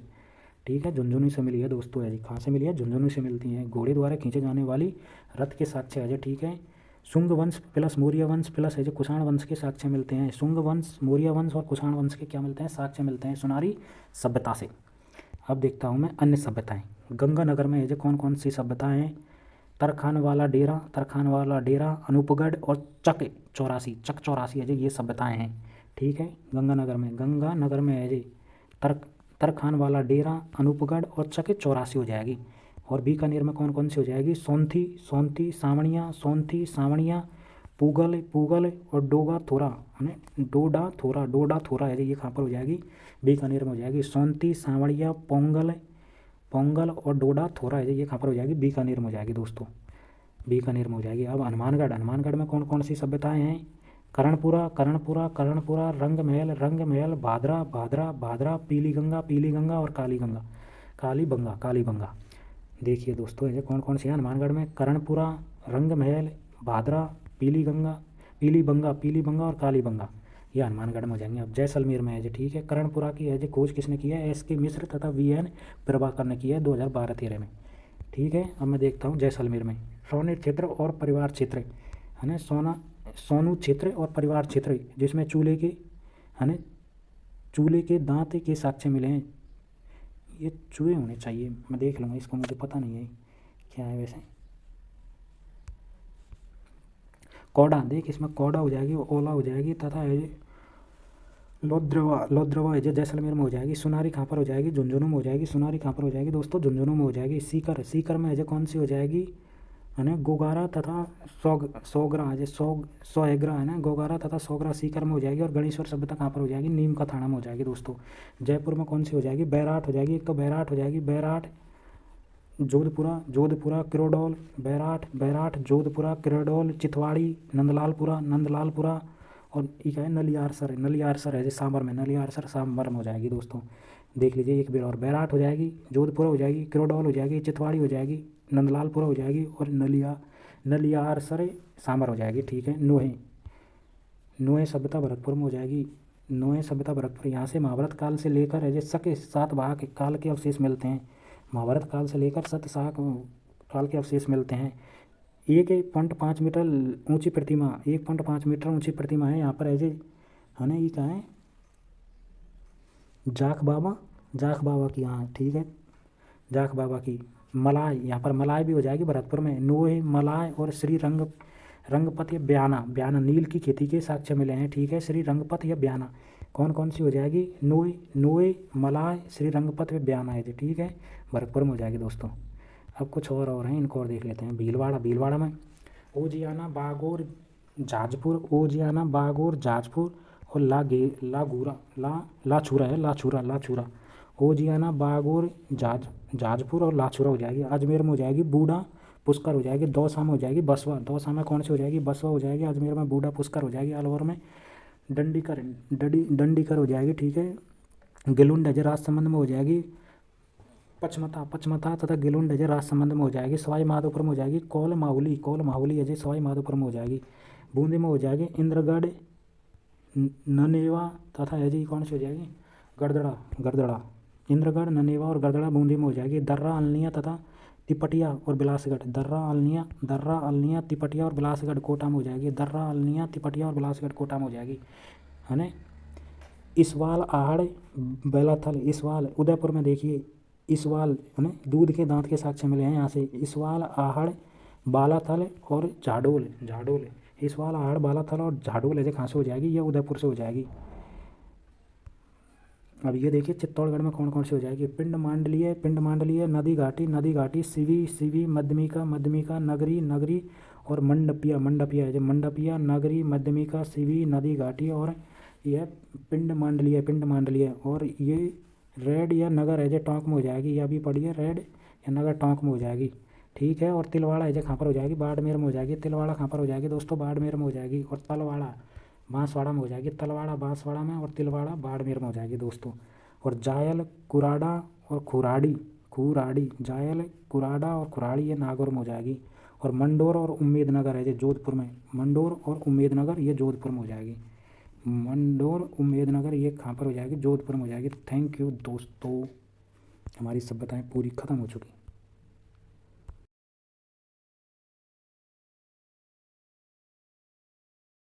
ठीक है। झुंझुनू से मिली है दोस्तों है जी, कहाँ से मिली है, झुंझुनू से मिलती है। घोड़े द्वारा खींचे जाने वाली रथ के साक्ष्य है जो, ठीक है। शुंग वंश प्लस मौर्य वंश प्लस है जो कुषाण वंश के साक्ष्य मिलते हैं। शुंग वंश, मौर्य वंश और कुषाण वंश के क्या मिलते हैं, साक्ष्य मिलते हैं सुनारी सभ्यता से। अब देखता हूँ मैं अन्य सभ्यताएँ। गंगानगर में है जो कौन कौन सी सभ्यताएँ हैं, तरखान वाला डेरा, अनूपगढ़ और चक 84 है जी ये सभ्यताएँ हैं, ठीक है। गंगानगर में है जी तरखान वाला डेरा, अनूपगढ़ और चक 84 हो जाएगी। और बीकानेर में कौन कौन सी हो जाएगी, सोंथी सावणिया, पूगल और डोडा थोरा है जी, ये कहाँ पर हो जाएगी, बीकानेर में हो जाएगी। सोंथी, सावणिया, पोंगल और डोडा थोरा है जी, ये कहाँ पर हो जाएगी, बीकानेर में हो जाएगी दोस्तों, बीकानेर में हो जाएगी। अब हनुमानगढ़ में कौन कौन सी सभ्यताएँ हैं, कर्णपुरा, रंग महल, भादरा, पीली गंगा और कालीबंगा। देखिए दोस्तों ये कौन कौन सी है हनुमानगढ़ में, कर्णपुरा, रंग महल, भादरा, पीली बंगा और कालीबंगा, ये हनुमानगढ़ में हो जाएंगे। अब जैसलमेर में है जी, ठीक है। कर्णपुरा की है जी खोज किसने की है, SK मिश्र तथा VN प्रभाकर ने की है 2012-13 में, ठीक है। अब मैं देखता हूँ जैसलमेर में सोने क्षेत्र और परिवार क्षेत्र है ना, सोनू क्षेत्र और परिवार क्षेत्र, जिसमें चूल्हे के दांत के साक्ष्य मिले हैं। ये चूहे होने चाहिए, मैं देख लूँगा इसको, मुझे पता नहीं है क्या है वैसे। कौड़ा, देख इसमें कौड़ा हो जाएगी, ओला हो जाएगी तथा है लोद्रवा है जो जैसलमेर में हो जाएगी। सुनारी कहाँ पर हो जाएगी, झुंझुनू में हो जाएगी। सुनारी कहाँ पर हो जाएगी दोस्तों, झुंझुनू में हो जाएगी। सीकर में है जो कौन सी हो जाएगी, है ना, गोगारा तथा सोगरा है, सोएग्रा है ना, गोगारा तथा सोगरा सीकर में हो जाएगी। और गणेश्वर सभ्यता कहाँ पर हो जाएगी, नीम का थाना में हो जाएगी दोस्तों। जयपुर में कौन सी हो जाएगी, बैराट हो जाएगी। एक तो बैराट हो जाएगी, जोधपुरा किरोडोल, बैराट जोधपुरा किरोडोल, चितवाड़ी, नंदलालपुरा और एक है नलियारसर है जो सांबर में, सांबर में हो जाएगी दोस्तों। देख लीजिए एक बार और, बैराट हो जाएगी, जोधपुरा हो जाएगी, किरोडोल हो जाएगी, चितवाड़ी हो जाएगी, नंदलालपुरा हो जाएगी और नलियारसर सांबर हो जाएगी, ठीक है। नोए सभ्यता भरतपुर में हो जाएगी। नोए सभ्यता भरतपुर, यहाँ से महाभारत काल से लेकर है जैसे के 7 भाग काल के अवशेष मिलते हैं। महाभारत काल से लेकर 7 शाह काल के अवशेष मिलते हैं। 1.5 मीटर ऊंची प्रतिमा, 1.5 मीटर ऊंची प्रतिमा है यहाँ पर है जी, है ना। ये कहाँ है, जाख बाबा की, हाँ ठीक है, जाख बाबा की। मलाय, यहाँ पर मलाय भी हो जाएगी भरतपुर में। नोए, मलाय और श्री रंगपत या ब्याना नील की खेती के साक्ष्य मिले हैं, ठीक है। श्री रंगपत या ब्याना कौन कौन सी हो जाएगी, नोए, मलाय, श्री रंगपत या ब्याना है जी, ठीक है, भरतपुर में हो जाएगी दोस्तों। अब कुछ और हैं, इनको और देख लेते हैं। भीलवाड़ा में ओजियाना, बागोर, जाजपुर और लाछूरा। ओजियाना, बागोर, जाजपुर और लाछूरा हो जाएगी। अजमेर में हो जाएगी बूढ़ा पुष्कर हो जाएगी। दौसा में हो जाएगी बसवा, दौसा में कौन सी हो जाएगी, बसवा हो जाएगी। अजमेर में बूढ़ा पुष्कर हो जाएगी। अलवर में डंडीकर हो जाएगी, ठीक है। गिलुंड अजय राजसमंद में हो जाएगी पचमता, पचमता तथा गिलुंड अजय राजसमंद में हो जाएगी। सवाई माधोपुर में हो जाएगी कौल माहुली, कौल माहुली अजय सवाई माधोपुर में हो जाएगी। बूंदी में हो जाएगी इंद्रगढ़ ननेवा तथा अजय कौन सी हो जाएगी गड़दड़ा, गड़दड़ा। इंद्रगढ़ ननेवा और गड़दड़ा बूंदी में हो जाएगी। दर्रा अलनिया तथा तिपटिया और बिलासगढ़, दर्रा अलनिया तिपटिया और बिलासगढ़ कोटा में हो जाएगी। दर्रा अलनिया तिपटिया और बिलासगढ़ कोटा में हो जाएगी, है ना। इसवाल आहड़ बेलाथल, इसवाल उदयपुर में देखिए इसवाल है ना, दूध के दांत के साक्ष्य मिले हैं यहाँ से। इसवाल आहड़ बालाथल और झाडोल, झाडोल। इसवाल आहड़ बालाथल और झाडोल ऐसे कहाँ से हो जाएगी, ये उदयपुर से हो जाएगी। अब ये देखिए चित्तौड़गढ़ में कौन कौन सी हो जाएगी। पिंड मांडलिय, पिंड मांडलिय, नदी घाटी, नदी घाटी, सिवी, सिवी, मध्यमिका, मध्यमिका, नगरी, नगरी और मंडपिया, मंडपिया है जो मंडपिया, नगरी, मध्यमिका, सिवी, नदी घाटी और यह पिंड मांडलिय, पिंड मांडलिय। और ये रेड या नगर है जो टोंक में हो जाएगी, यह भी पढ़िए रेड या नगर टोंक में हो जाएगी, ठीक है। और तिलवाड़ा है जो कहाँ पर हो जाएगी, बाड़मेर में हो जाएगी। तिलवाड़ा कहाँ पर हो जाएगी दोस्तों, बाड़मेर में हो जाएगी। और तलवाड़ा बांसवाड़ा में हो जाएगी, तलवाड़ा बांसवाड़ा में और तिलवाड़ा बाड़मेर में हो जाएगी दोस्तों। और जायल कुराड़ा और खुराड़ी, खुराड़ी, जायल कुराड़ा और खुराड़ी ये नागौर में हो जाएगी। और मंडोर और उम्मेदनगर है जो जोधपुर में, मंडोर और उम्मेदनगर ये जोधपुर में हो जाएगी। मंडोर उम्मेदनगर ये कहाँ पर हो जाएगी, जोधपुर में हो जाएगी। थैंक यू दोस्तों, हमारी सभ्यताएं पूरी ख़त्म हो चुकी।